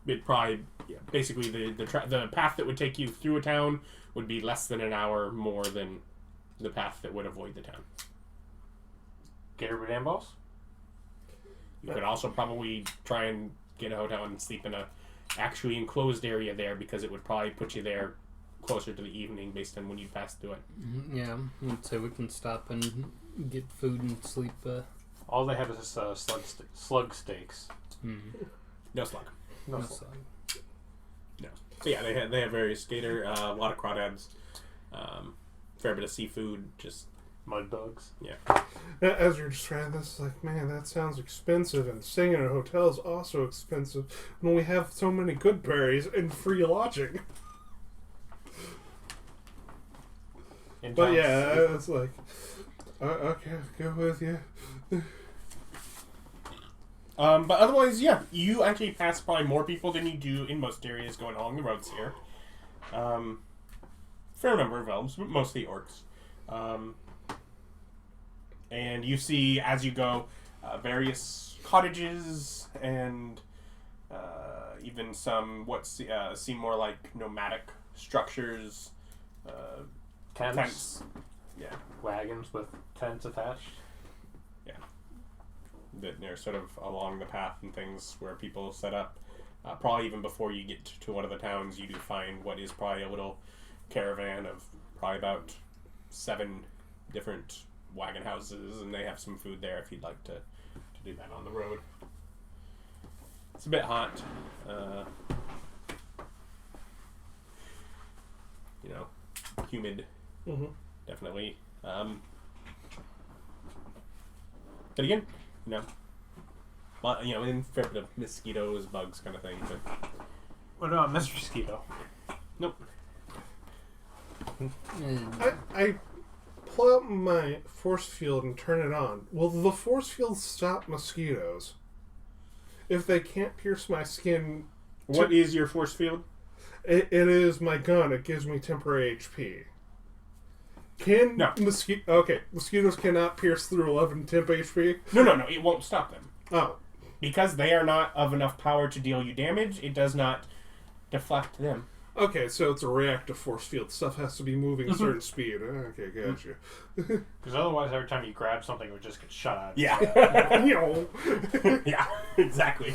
it'd probably... Yeah, basically, the path that would take you through a town would be less than an hour more than the path that would avoid the town. Gator boudin balls? You could also probably try and get a hotel and sleep in a actually enclosed area there, because it would probably put you there closer to the evening based on when you pass through it. Yeah, I'd say we can stop and get food and sleep. All they have is slug steaks. No slug. No No slug. slug. No. So yeah, they have various gator, a lot of crawdads, fair bit of seafood, just Mud bugs. yeah. As you're describing this, it's like, man, that sounds expensive, and staying in a hotel is also expensive when we have so many good berries and free lodging. But yeah, it's like, okay, I'll go with you. But otherwise, yeah, you actually pass probably more people than you do in most areas going along the roads here. Fair number of elves, but mostly orcs. And you see, as you go, various cottages and even some seem more like nomadic structures. Tents. Yeah. Wagons with tents attached. That they're sort of along the path and things where people set up. Probably even before you get to one of the towns, you do find what is probably a little caravan of probably about 7 different wagon houses, and they have some food there if you'd like to do that on the road. It's a bit hot. Humid. Mm-hmm. Definitely. But again, in fair bit of mosquitoes, bugs, kind of thing. But What about Mr. Mosquito? nope. I pull out my force field and turn it on. Will the force field stop mosquitoes? If they can't pierce my skin... What is your force field? It is my gun. It gives me temporary HP. No. Mosquitoes cannot pierce through 11 temp HP? No, it won't stop them. Oh. Because they are not of enough power to deal you damage, it does not deflect them. Okay, so it's a reactive force field. Stuff has to be moving a certain speed. Okay, gotcha. Because otherwise, every time you grab something, it would just get shot out. Yeah. Yeah, exactly.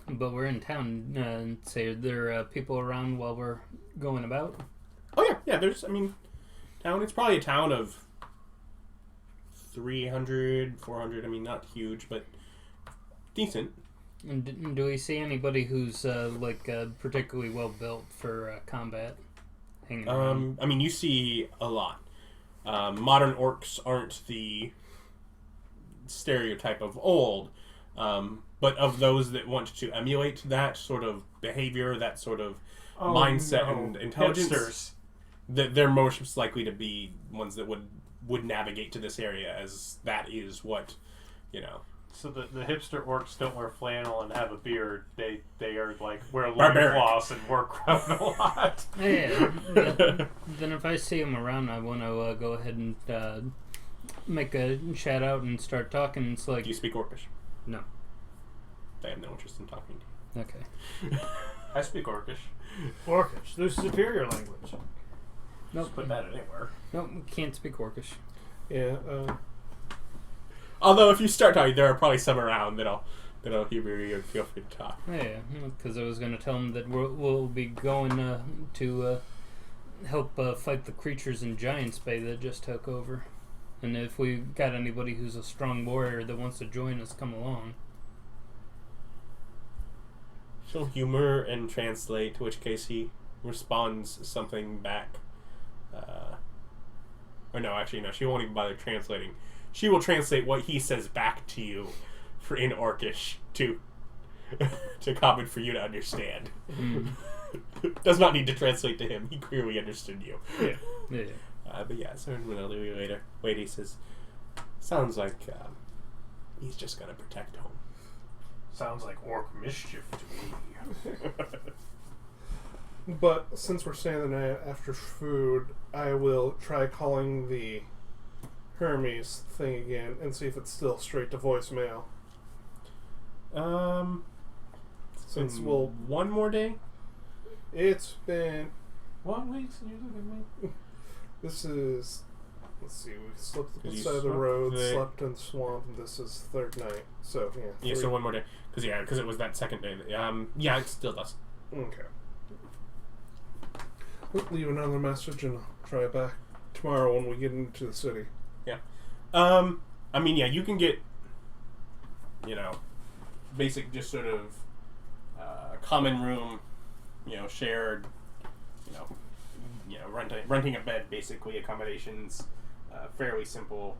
But we're in town. Say, are there people around while we're going about? Oh, yeah. Town. It's probably a town of 300, 400. Not huge, but decent. And do we see anybody who's particularly well built for combat hanging around? You see a lot. Modern orcs aren't the stereotype of old, but of those that want to emulate that sort of behavior, that sort of mindset and intelligence, Hipsters. they're most likely to be ones that would would navigate to this area, as that is what, you know. So the hipster orcs don't wear flannel and have a beard. They are like wear Barbaric. loincloths and work around a lot. Yeah. Then if I see him around, I want to go ahead and make a shout out and start talking. It's like, Do you speak Orcish? no. They have no interest in talking to you. Okay. I speak orcish. Orcish, the superior language. Nope. Just put that anywhere. Nope. Can't speak Orcish. Yeah. Although if you start talking, there are probably some around that'll hear you and feel free to talk. Yeah, because I was going to tell him that we'll be going to help fight the creatures in Giants Bay that just took over. And if we got anybody who's a strong warrior that wants to join us, come along. She'll humor and translate, to which case he responds something back. Or no, actually, no, she won't even bother translating. She will translate what he says back to you in Orcish to common for you to understand. Does not need to translate to him. He clearly understood you. Yeah. But yeah, so when I'll do later. Wait, he says, sounds like he's just gonna protect home. Sounds like orc mischief to me. But since we're staying the night after food, I will try calling the Hermes thing again and see if it's still straight to voicemail. Since we'll... one more day? It's been... 1 week since you look at me. This is... Let's see, we slept You beside the slept road, the- slept in the swamp, and this is third night. So, yeah. Yeah, so three- one more day. Because it was that second day. Yeah, it still does. Okay. We'll leave another message and I'll try it back tomorrow when we get into the city. Yeah. I mean, yeah, you can get, basic just sort of common room, shared, renting a bed, basically, accommodations, fairly simple.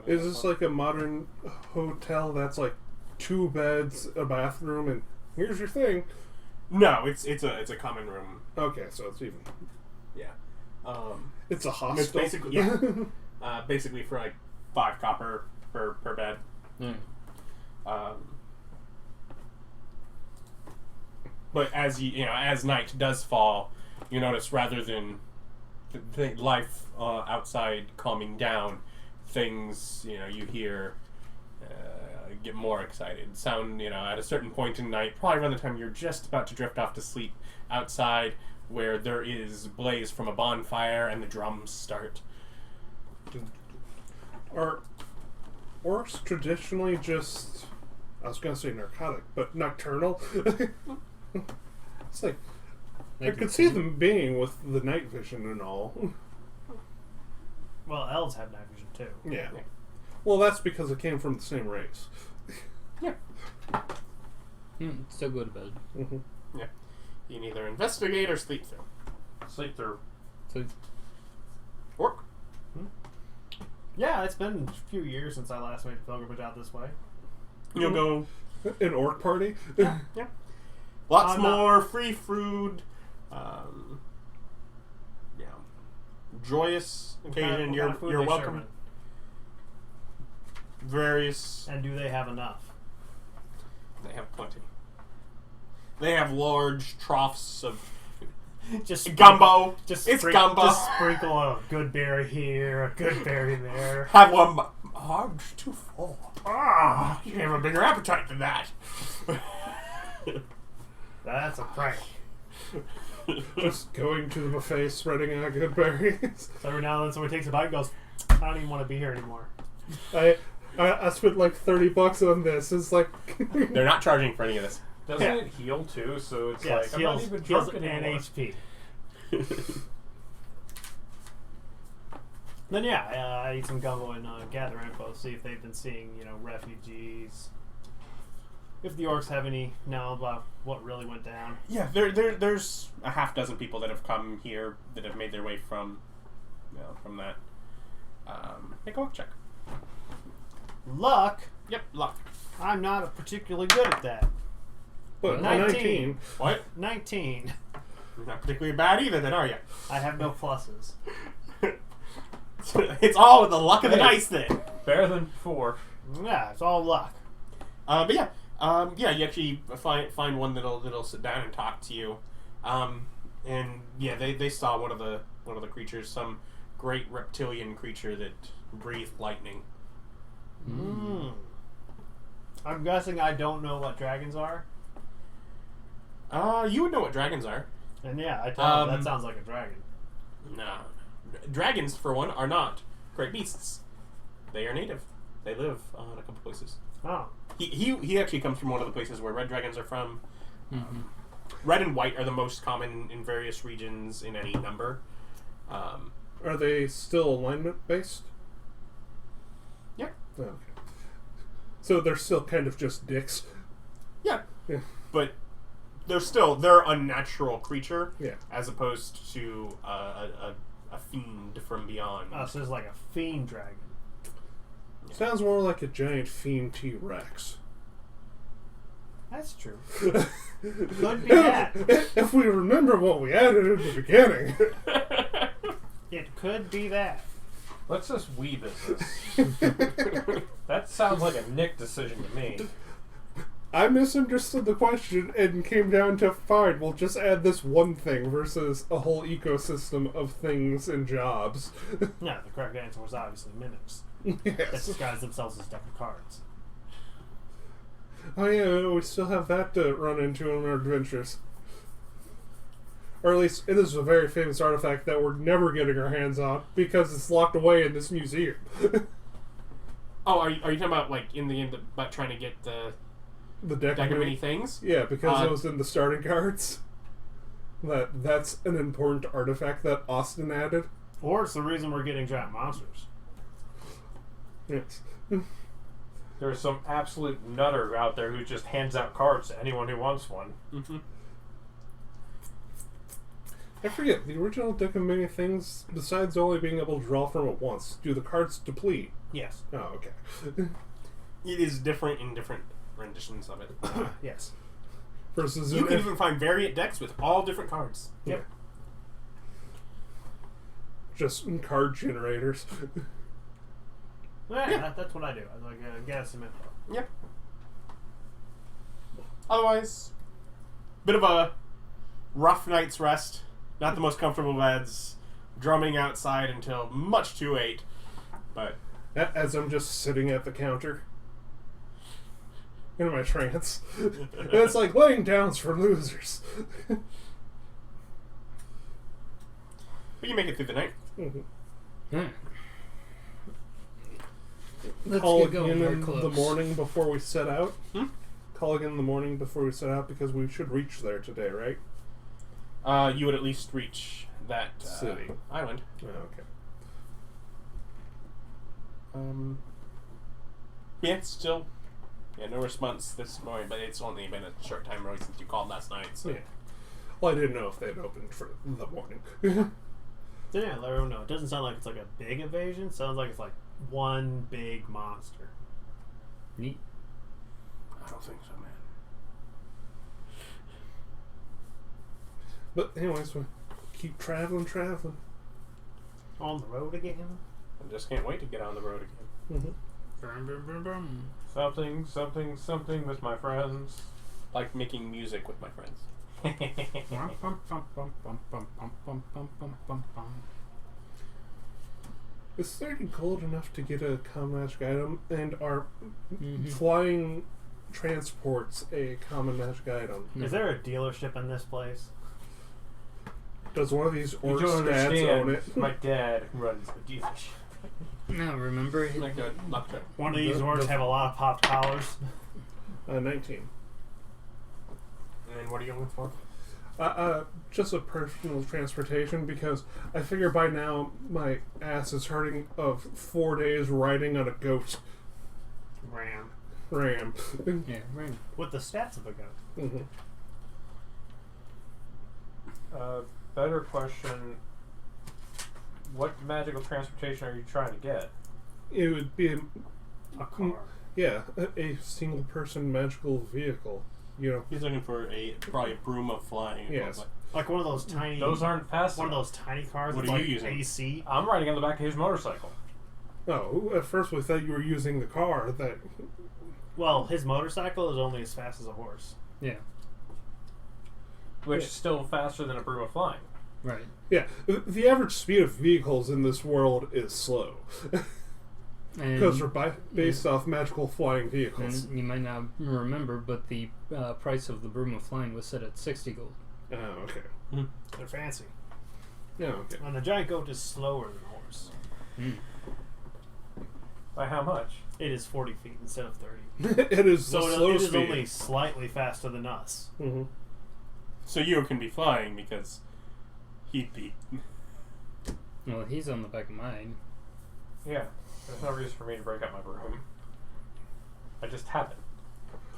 Is this like a modern hotel that's like 2 beds, a bathroom, and here's your thing? No, it's a common room. Okay, so it's even. Yeah. It's a hostel. It's basically basically for like 5 copper per bed. But as as night does fall, you notice rather than the life outside calming down, things you hear get more excited. Sound at a certain point in night, probably around the time you're just about to drift off to sleep, outside where there is blaze from a bonfire and the drums start. Are orcs traditionally just, I was going to say narcotic, but nocturnal? It's like, I could see them being with the night vision and all. Well, elves have night vision too. Yeah. Well, that's because it came from the same race. Still go to bed. Mm-hmm. Yeah. You can either investigate or sleep through. Sleep through. So, Orc. Yeah, it's been a few years since I last made a pilgrimage out this way. You'll go. An orc party? Yeah. Lots I'm not- more free food. Joyous occasion. What kind of food You're they welcome. serving? Various. And do they have enough? They have plenty. They have large troughs of Just gumbo. Just It's spri- gumbo. Just sprinkle a good berry here, a good berry there. Have one. Oh, I'm just too full. Ah, you have a bigger appetite than that. That's a prank. Just going to the buffet, spreading out good berries. So every now and then someone takes a bite and goes, I don't even want to be here anymore. I spent like $30 on this. It's like They're not charging for any of this. Doesn't Yeah. it heal too? So it's Yes, like I'm not even heals drunk and anymore. HP. Then yeah, I eat some gumbo and gather info, see if they've been seeing, refugees. If the orcs have any know about what really went down. Yeah, there's a half dozen people that have come here that have made their way from that. Make a luck check. Luck? Yep, luck. I'm not particularly good at that. but 19. 19. What? 19. Not particularly bad either, then, are you? I have no pluses. It's all with the luck of the dice, then. Better than before. Yeah, it's all luck. But yeah, you actually find one that'll sit down and talk to you, and yeah, they saw one of the creatures, some great reptilian creature that breathed lightning. I'm guessing I don't know what dragons are. You would know what dragons are. And yeah, I tell them that sounds like a dragon. No, dragons for one are not great beasts. They are native. They live in a couple places. Oh. He actually comes from one of the places where red dragons are from. Mm-hmm. Red and white are the most common in various regions in any number. Are they still alignment based? Yeah. Oh, okay. So they're still kind of just dicks. Yeah. Yeah. But they're a natural creature. Yeah. As opposed to a fiend from beyond. Oh, so it's like a fiend dragon. Sounds more like a giant fiend T-Rex. That's true. Could be that. If we remember what we added in the beginning. It could be that. Let's just weave this. That sounds like a Nick decision to me. I misunderstood the question and came down to, fine, we'll just add this one thing versus a whole ecosystem of things and jobs. Yeah, the correct answer was obviously mimics. That Yes. disguise themselves as deck of cards. Oh yeah, we still have that to run into in our adventures. Or at least it is a very famous artifact that we're never getting our hands on because it's locked away in this museum. Oh, are you talking about like in the end about trying to get the deck deck of of many things? Yeah, because it was in the starting cards. That's an important artifact that Austin added. Or it's the reason we're getting giant monsters. Yes. There's some absolute nutter out there who just hands out cards to anyone who wants one. Mm-hmm. I forget, the original deck of many things, besides only being able to draw from it once, do the cards deplete? Yes. Oh, okay. It is different in different renditions of it. Yes. Versus You can even find variant decks with all different cards. Yep. just card generators. Yeah, that's what I do. I like get some info. Yep. Otherwise, bit of a rough night's rest. Not the most comfortable beds. Drumming outside until much too late. But As I'm just sitting at the counter in my trance. And it's like laying down's for losers. you make it through the night. Let's Call get going. again We're in close. the morning before we set out. Hmm? Call again in the morning before we set out because we should reach there today, right? You would at least reach that City. island. Oh, okay. Yeah, still. Yeah, no response this morning, but it's only been a short time really since you called last night. So. Yeah. Well, I didn't know if they'd opened for the morning. Yeah, let everyone know. It doesn't sound like it's like a big invasion. It sounds like it's like one big monster. Neat. I don't think so, man. But anyways, we keep traveling. On the road again. I just can't wait to get on the road again. Mm-hmm. Brum, brum, brum, brum. Something with my friends. Like making music with my friends. Bum, bum, bum, bum, bum, bum, bum, bum, bum, bum, bum, bum. Is 30 gold enough to get a common magic item? And are Mhm. flying transports a common magic item? Is there a dealership in this place? Does one of these You orcs don't dads own understand. it? My dad runs a dealership. No, remember? Like a luck trip. One of these The- orcs the- have a lot of popped collars. 19. And then what are you going for? Just a personal transportation because I figure by now my ass is hurting of 4 days riding on a goat Ram. ram. Yeah, right. With the stats of a goat. Mm-hmm. Better question. What magical transportation are you trying to get? It would be A car. a single person magical vehicle. He's looking for probably a broom of flying. Yes. Like one of those tiny. Those aren't fast One of enough. those tiny cars. What with are you like using? AC. I'm riding on the back of his motorcycle. Oh, at first we thought you were using the car. That Well, his motorcycle is only as fast as a horse. Yeah. Which is still faster than a broom of flying. Right. yeah, the average speed of vehicles in this world is slow because And, they're based off magical flying vehicles. and you might not remember, but the price of the broom of flying was set at 60 gold. Oh, okay. They're fancy. Yeah, okay. And the giant goat is slower than a horse. By how much? It is 40 feet instead of 30. It is So the slow it is speed. only slightly faster than us. Mhm. So you can be flying because he'd be. Well, he's on the back of mine. Yeah. There's no reason for me to break up my broom. I just haven't.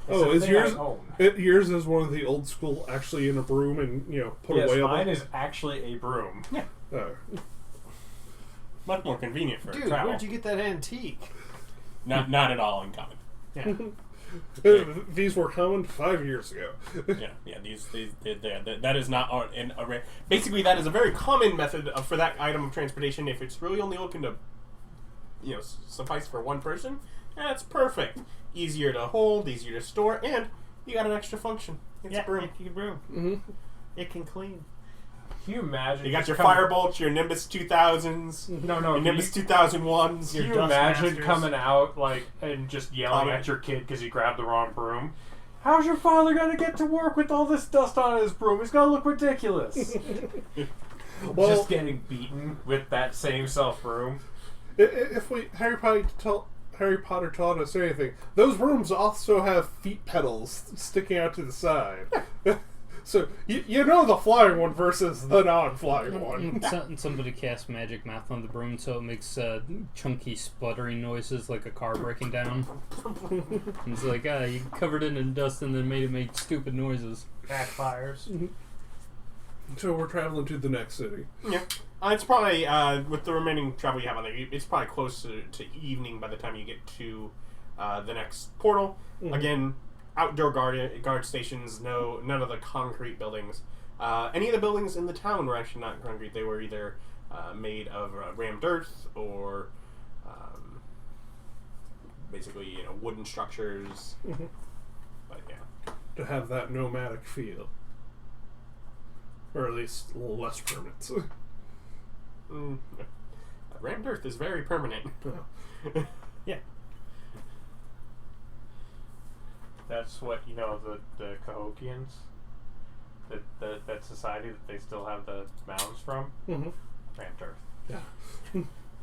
Oh, is yours? Own. Yours is one of the old school, actually in a broom and put Yes, away. mine is actually a broom. Yeah. Much more convenient for Dude, travel. where'd you get that antique? Not at all uncommon. Yeah. These were common 5 years ago. Yeah. These that is not basically that is a very common method for that item of transportation. If it's really only looking to, suffice for one person, that's perfect. Easier to hold, easier to store, and you got an extra function. It's a broom. It can broom. Mm-hmm. It can clean. Can you imagine? You got just your coming- Firebolts, your Nimbus 2000s, No, your Nimbus 2001s. Can Your you Dust imagine Masters. coming out and just yelling at your kid because he grabbed the wrong broom? How's your father gonna get to work with all this dust on his broom? He's gonna look ridiculous. Well, Just getting beaten with that same self broom. if Harry Potter taught us anything, those brooms also have feet pedals sticking out to the side. So you know the flying one versus the non-flying one. Somebody cast magic math on the broom so it makes chunky spluttering noises like a car breaking down. And it's like, you covered it in dust and then made it make stupid noises. Backfires. So we're traveling to the next city. Yeah. It's probably, with the remaining travel you have on there, it's probably close to evening by the time you get to the next portal. Mhm. Again, outdoor guard stations, none of the concrete buildings. Any of the buildings in the town were actually not concrete. They were either made of rammed earth or basically, wooden structures. Mhm. But yeah. To have that nomadic feel. Or at least less permanent. Rammed earth is very permanent. Yeah. That's what the Cahokians, that society that they still have the mounds from. Mm-hmm. Rammed earth. Yeah.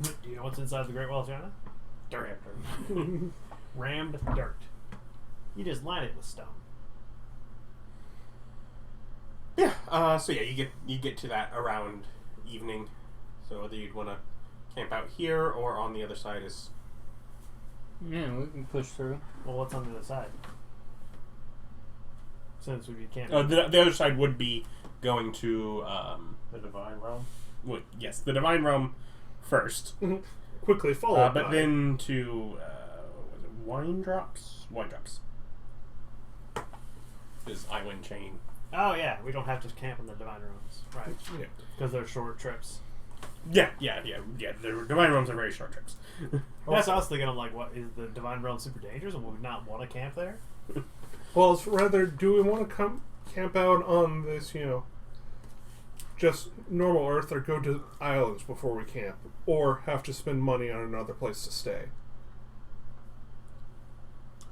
Do you know what's inside the Great Wall of China? Rammed earth. Rammed dirt. You just line it with stone. Yeah. So yeah, you get to that around evening. So whether you'd want to camp out here or on the other side is. Yeah, we can push through. Well, what's on the other side? Since we can't. The other side would be going to The Divine Realm. yes, the Divine Realm first, Quickly followed but by... then to was it Wine Drops? Wine Drops. This island chain. Oh yeah, we don't have to camp in the Divine Rooms, right? Yeah. Because they're short trips. Yeah. The Divine Realms are very short trips. That's what I was thinking. I'm like, what is the Divine Realm super dangerous, and would we not want to camp there? Well, it's rather, do we want to camp out on this, just normal Earth, or go to islands before we camp, or have to spend money on another place to stay?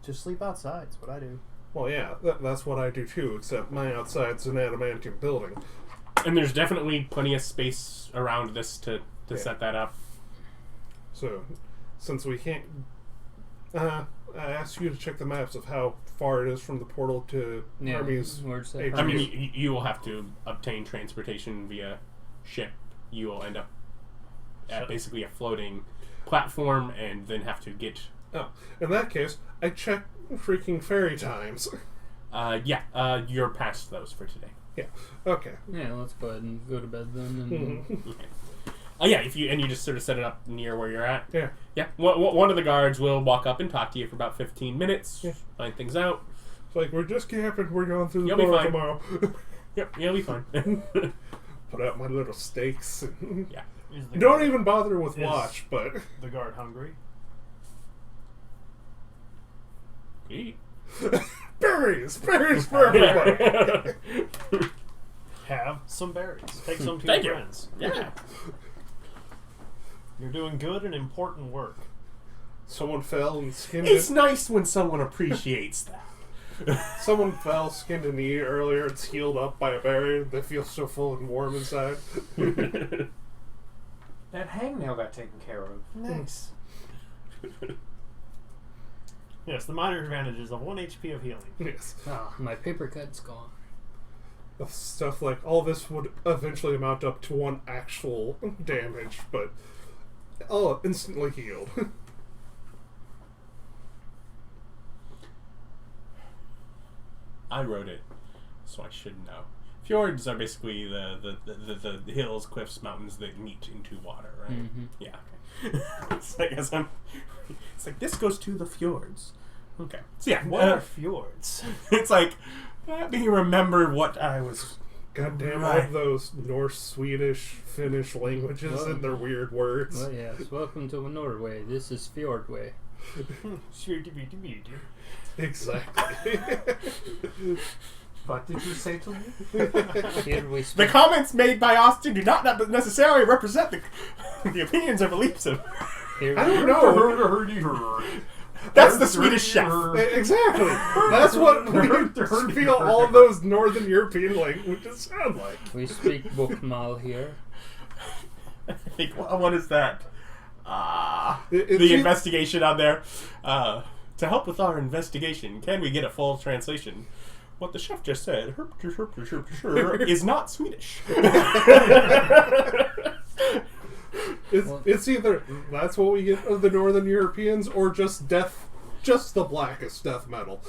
Just sleep outside. That's what I do. Well, yeah, that's what I do too, except my outside's an adamantium building. And there's definitely plenty of space around this to set that up. So, since we can't... I asked you to check the maps of how far it is from the portal to Hermes. Where's Hey, that? I mean, you will have to obtain transportation via ship. You will end up at basically a floating platform and then have to get... Oh, in that case, I check freaking ferry times. You're past those for today. Yeah, okay. Yeah, let's go ahead and go to bed then. And Yeah, you just sort of set it up near where you're at. Yeah. One of the guards will walk up and talk to you for about 15 minutes, Yeah. find things out. It's like, we're just camping. We're going through the You'll be portal fine. tomorrow. Yep, you'll be fine. Put out my little stakes. Yeah. Is the Don't guard- even bother with Is- watch, but... the guard hungry? Eat. Berries! Berries for everybody! Have some berries. Take some to Thank your you. friends. Yeah. You're doing good and important work. Someone fell and skinned It's it. nice when someone appreciates that. Someone fell, skinned a knee earlier. It's healed up by a berry. They feel so full and warm inside. That hangnail got taken care of. Nice. Yes, the minor advantages of 1 HP of healing. Yes. Ah, my paper cut's gone. Stuff like all this would eventually amount up to 1 actual damage, but all instantly healed. I wrote it, so I should know. Fjords are basically the hills, cliffs, mountains that meet into water, right? Mm-hmm. Yeah. Okay. It's like it's like this goes to the fjords. Okay. So yeah, What are fjords? it's like let me remember what I was. Goddamn, all Right. of those Norse, Swedish, Finnish languages and their weird words. Well, yes. Welcome to Norway. This is Fjordway. Exactly. What did you say to me? Here we The speak. comments made by Austin do not necessarily represent the opinions or beliefs of. Here I we don't know. That's the Swedish chef. Exactly. That's what we feel all of those Northern European languages sound like. We speak Bokmal here. I think what is that? It's The either- investigation on there. To help with our investigation, can we get a full translation? What the chef just said is not Swedish. It's either that's what we get of the Northern Europeans or just the blackest death metal.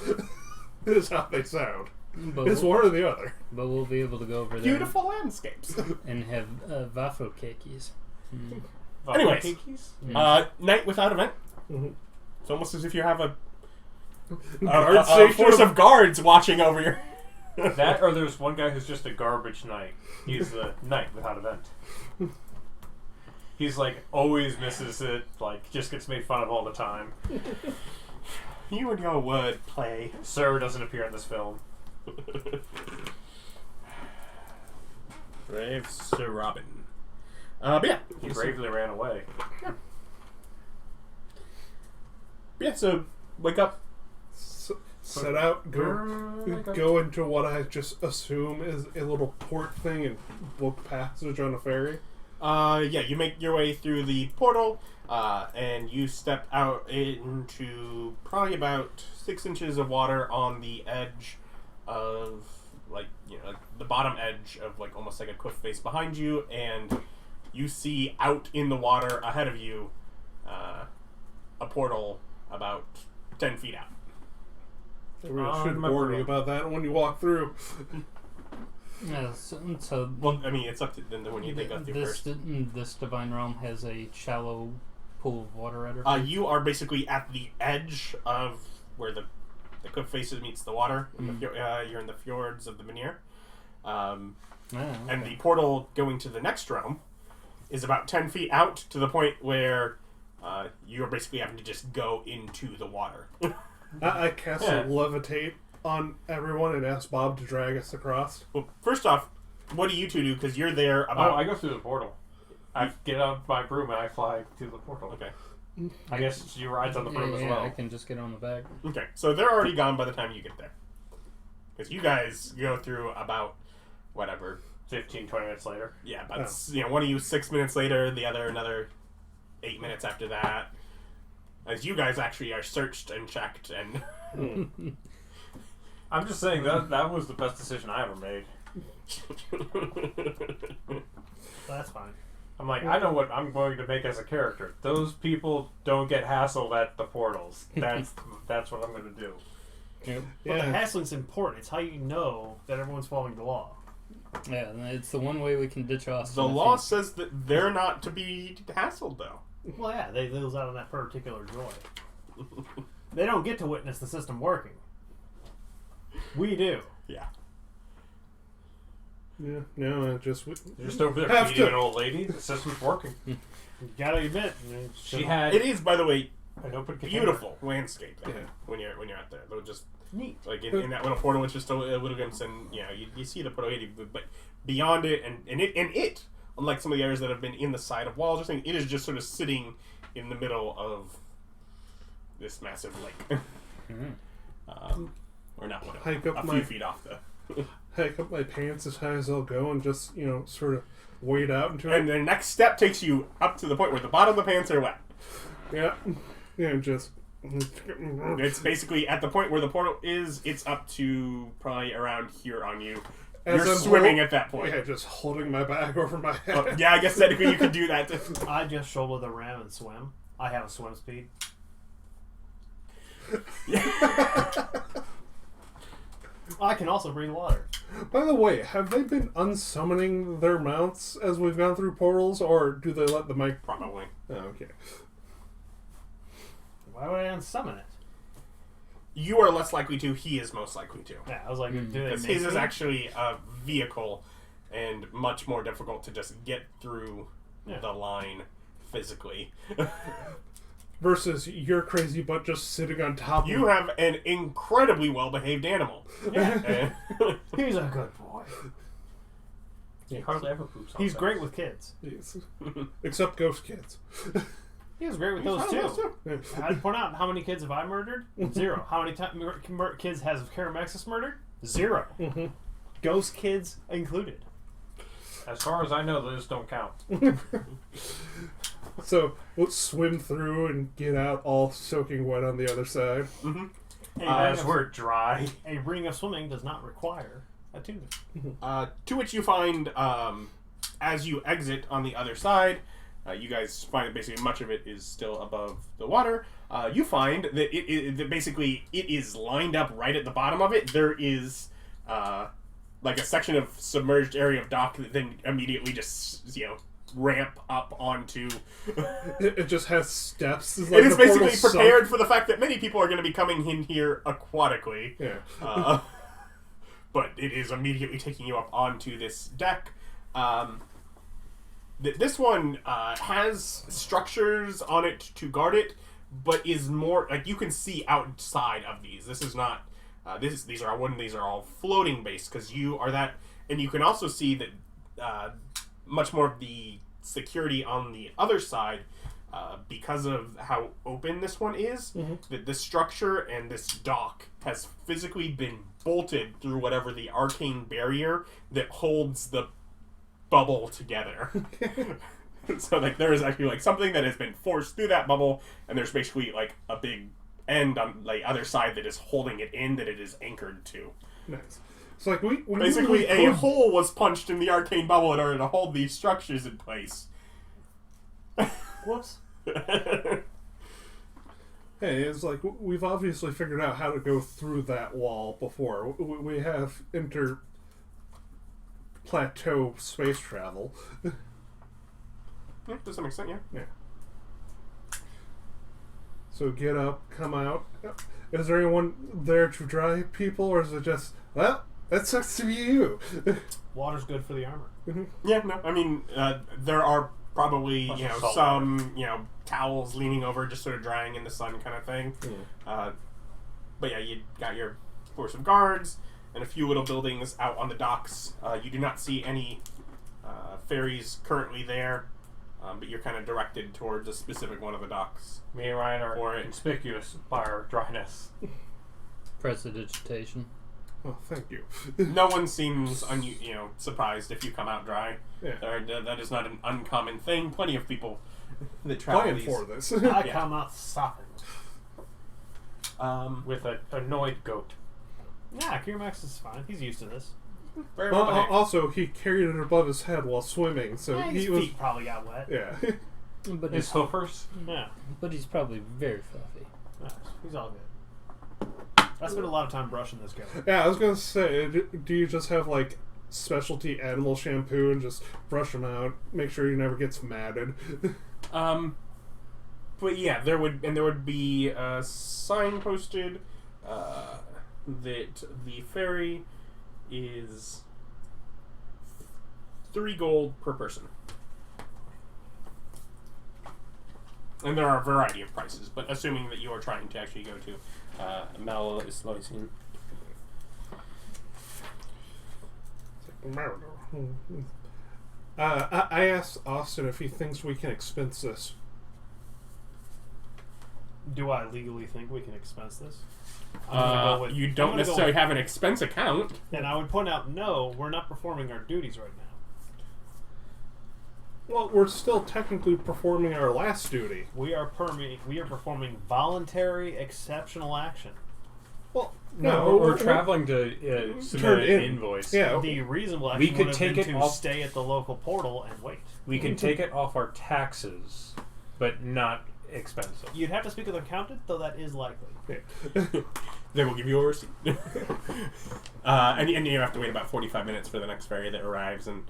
Is how they sound. But, It's one or the other. but we'll be able to go over there Beautiful landscapes. and have waffle cakeys. Mm. Anyways. Mm. Night without event. Mhm. It's almost as if you have a Guard station force of guards watching over your. That or there's one guy who's just a garbage knight. He's the knight without event. He's like always misses it, like just gets made fun of all the time. You and your word play. Sir doesn't appear in this film. Brave Sir Robin. But yeah. He bravely ran away. Yeah, so wake up. Set out, go into what I just assume is a little port thing and book passage on a ferry. Yeah, you make your way through the portal, and you step out into probably about 6 inches of water on the edge of, like the bottom edge of, like, almost like a cliff face behind you, and you see out in the water ahead of you a portal about 10 feet out. I really should warn you about that when you walk through. Yeah, so Well, I mean, it's up to them when you think of through this first. this divine realm has a shallow pool of water at it. You are basically at the edge of where the cliff faces meets the water. In the you're in the fjords of the Menir. And the portal going to the next realm is about 10 feet out to the point where you're basically having to just go into the water. I cast a levitate on everyone and ask Bob to drag us across. Well, first off, what do you two do? Because you're there about... Oh, I go through the portal. I get out my broom and I fly to the portal. Okay. I guess she rides on the broom as well. I can just get on the back. Okay, so they're already gone by the time you get there. Because you guys go through about, whatever, 15, 20 minutes later. yeah, about, one of you 6 minutes later, the other another 8 minutes after that. As you guys actually are searched and checked and... I'm just saying that was the best decision I ever made. That's fine. I'm like, I know what I'm going to make as a character. Those people don't get hassled at the portals. That's what I'm going to do. Yep. But the hassling's important. It's how you know that everyone's following the law. Yeah, it's the one way we can ditch off. The law says that they're not to be hassled, though. Well, yeah, they lose out on that particular joy. They don't get to witness the system working. We do. Yeah. Yeah, no, it just... You're just over there Have feeding to. an old lady. The system's working. You gotta admit, She had It is, by the way, an open container. beautiful landscape there Yeah. when you're out there. They'll just neat. like in that little portal, it's just a little glimpse, and you see the portal, but beyond it, and it, unlike some of the areas that have been in the side of walls or something, it is just sort of sitting in the middle of this massive lake. Or not one, Hike up a my- few feet off the. Hike up my pants as high as they'll go and just, sort of wade out into And it. the next step takes you up to the point where the bottom of the pants are wet. Yeah. Yeah, just... It's basically at the point where the portal is. It's up to probably around here on you. As You're I'm swimming at that point. Yeah, just holding my bag over my head. Oh, yeah, I guess technically you could do that. I just shoulder the ram and swim. I have a swim speed. I can also breathe water. By the way, have they been unsummoning their mounts as we've gone through portals, or do they let the mic... Probably. Oh, okay. Why would I unsummon it? You are less likely to. He is most likely to. Yeah, I was like, do they Because make his is me? actually a vehicle and much more difficult to just get through Yeah. the line physically. Versus your crazy butt just sitting on top You of... have an incredibly well-behaved animal. Yeah. And- He's a good boy. He hardly ever poops on He's things. great with kids. Yes. Except ghost kids. He was great with He's those fine with too. those too. I'd point out how many kids have I murdered? 0. How many kids has Karamexis murdered? 0. Mhm. Ghost kids included. As far as I know, those don't count. So, let's swim through and get out all soaking wet on the other side. As we're dry. A ring of swimming does not require attunement. To which you find, as you exit on the other side, you guys find that basically much of it is still above the water. You find that that basically it is lined up right at the bottom of it. There is like a section of submerged area of dock that then immediately just ramp up onto. It just has steps. It's It like is the portal basically sunk. prepared for the fact that many people are going to be coming in here aquatically. Yeah. But it is immediately taking you up onto this deck. This one has structures on it to guard it, but is more like you can see outside of these. This is not. These are all floating based because you are that, and you can also see that much more of the security on the other side. Because of how open this one is, that this structure and this dock has physically been bolted through whatever the arcane barrier that holds the bubble together. So like there is actually like something that has been forced through that bubble, and there's basically like a big end on the other side that is holding it in, that it is anchored to. Nice. It's like we Basically, usually a hole was punched in the arcane bubble in order to hold these structures in place. Whoops. Hey, it's like we've obviously figured out how to go through that wall before. We have inter-plateau space travel. Yeah, to some extent, yeah. Yeah. So get up, come out. Is there anyone there to dry people, or is it just, well, that sucks to be you? Water's good for the armor. Yeah, no, I mean, there are probably, Plus you know, salt some, towels leaning over, just sort of drying in the sun kind of thing. But yeah, you got your force of guards and a few little buildings out on the docks. You do not see any ferries currently there, but you're kind of directed towards a specific one of the docks. Me and Ryan are Or it- conspicuous by our dryness. Prestidigitation. Oh, thank you. No one seems, surprised if you come out dry. Yeah. That is not an uncommon thing. Plenty of people that travel Playing these. for this. I Yeah. come out sopping. With an annoyed goat. Yeah, Kiramax is fine. He's used to this. Very well behaved. Also, he carried it above his head while swimming, so Yeah, his he was. feet probably got wet. Yeah. But His he's, hoofers. Yeah. but he's probably very fluffy. Yeah, he's all good. I spent a lot of time brushing this guy. Yeah, I was gonna say, do you just have like specialty animal shampoo and just brush him out, make sure he never gets matted? But yeah, there would be a sign posted that the ferry is 3 gold per person. And there are a variety of prices, but assuming that you are trying to actually go to Mel Isloisin. I asked Austin if he thinks we can expense this. Do I legally think we can expense this? I'm gonna go with- You I'm don't gonna go necessarily with- have an expense account. And I would point out, no, we're not performing our duties right now. Well, we're still technically performing our last duty. We are performing voluntary exceptional action. Well, No, we're traveling to turn submit in. an invoice. Yeah. The reasonable We action could would have take been it to off- stay at the local portal and wait. We can take it off our taxes, but not expensive. You'd have to speak with an accountant, though that is likely. They will give you a receipt. and you have to wait about 45 minutes for the next ferry that arrives. And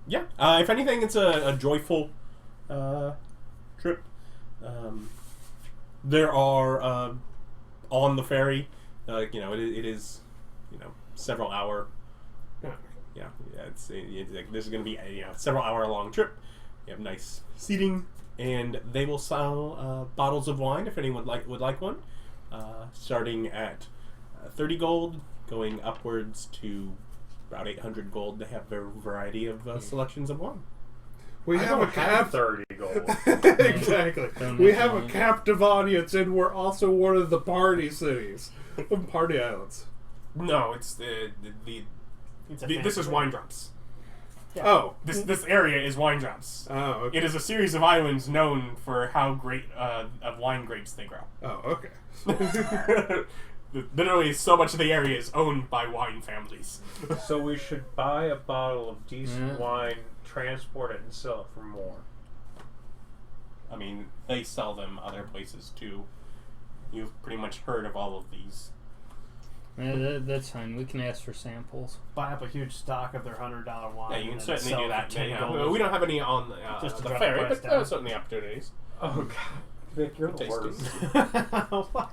yeah, if anything, it's a joyful trip. There are on the ferry, it is several hour. Yeah, it's like, this is going to be a several hour long trip. You have nice seating, and they will sell bottles of wine if anyone would like one, starting at 30 gold, going upwards to about 800 gold. They have a variety of selections of wine. We have a cap. 30 gold. Exactly. Don't We make have a wine. captive audience, and we're also one of the party cities, party islands. No, it's the It's a this fancy is way. wine drops. Yeah. Oh. This area is wine drops. Oh, okay. It is a series of islands known for how great of wine grapes they grow. Oh, okay. Literally, so much of the area is owned by wine families. So we should buy a bottle of decent Yeah. wine, transport it, and sell it for more. I mean, they sell them other places too. You've pretty much heard of all of these. Yeah, that's fine. We can ask for samples. Buy up a huge stock of their $100 wine. Yeah, you can and then certainly sell do it that. for 10 gold. We don't have any on Just to the drop the ferry, price but there are down. certainly opportunities. Oh god, Vic, you're the Tasty. worst.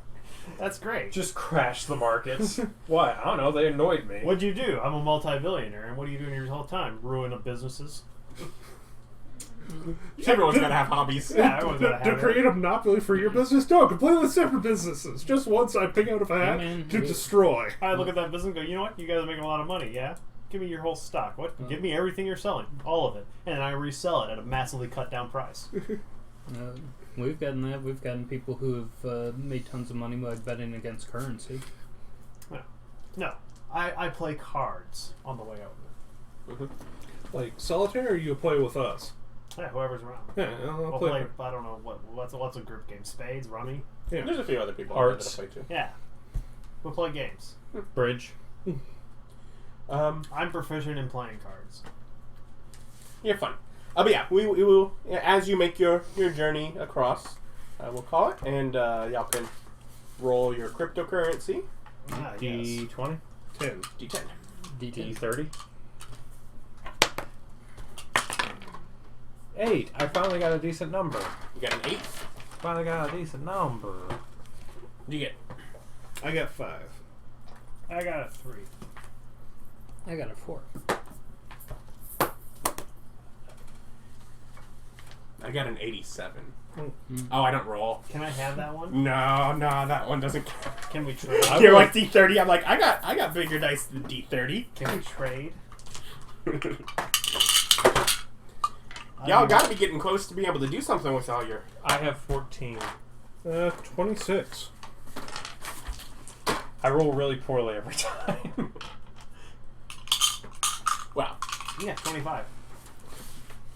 That's great. Just crash the markets. Why? I don't know. They annoyed me. What'd you do? I'm a multi-billionaire, and what are you doing your whole time? Ruin of businesses? Everyone's got to have hobbies. Yeah, everyone's gotta To have create a monopoly for your business? No, completely separate businesses. Just one side pick out of a hat Hey, man, to we- destroy. I look at that business and go, you know what? You guys are making a lot of money, yeah? Give me your whole stock. What? Give me everything you're selling. All of it. And I resell it at a massively cut down price. We've gotten that. We've gotten people who have made tons of money by betting against currency. No. I play cards on the way over. Mhm. Like solitaire, or you play with us? Yeah, whoever's around. Yeah, I'll We'll play. play, I don't know, what's a group game? Spades? Rummy? Yeah. There's a few other people Hearts. that I play too. Yeah. We'll play games. Bridge. I'm proficient in playing cards. Yeah, fun. But yeah, we will, as you make your journey across, we'll call it, and y'all can roll your cryptocurrency. Ah, yes. D20. 10. D10. D10. D30. 8. I finally got a decent number. You got an 8. Finally got a decent number. What do you get? I got 5. I got a 3. I got a 4. I got an 87. Mm. Oh, I don't roll. Can I have that one? No, that one doesn't count. Can we trade? You're like D30. I'm like, I got bigger dice than D30. Can we trade? Y'all got to be getting close to being able to do something with all your. I have 14. 26. I roll really poorly every time. Well, Yeah, 25.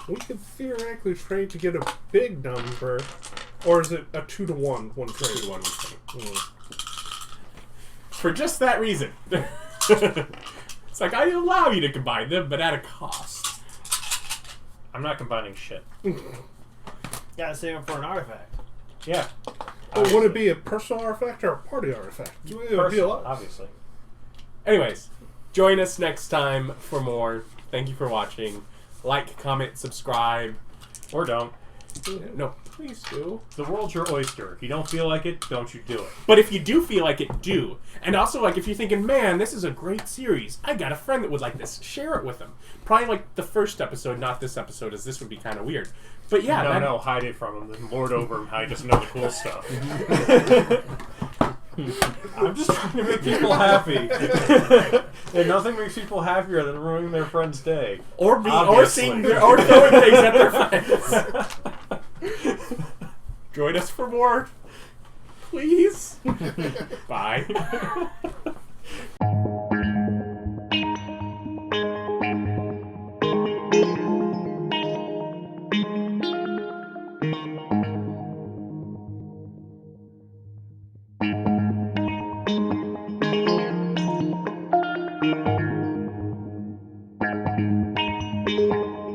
We could theoretically trade to get a big number, or is it a 2-to-1 one trade? 2 to 1. Mm. For just that reason. It's like, I allow you to combine them, but at a cost. I'm not combining shit. Gotta save it for an artifact. Yeah. Well, would it be a personal artifact or a party artifact? It would be a Personal, lot. obviously. Anyways, join us next time for more. Thank you for watching. Like, comment, subscribe. Or don't. No, please do. The world's your oyster. If you don't feel like it, don't you do it. But if you do feel like it, do. And also, like, if you're thinking, man, this is a great series, I got a friend that would like this, share it with them. Probably like the first episode, not this episode, as this would be kind of weird. But yeah, No, hide it from him. Then lord over him. I just know the cool stuff. I'm just trying to make people happy. And nothing makes people happier than ruining their friend's day. Or Obviously. or throwing things at their friends. Join us for more, please. Bye.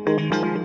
Thank you.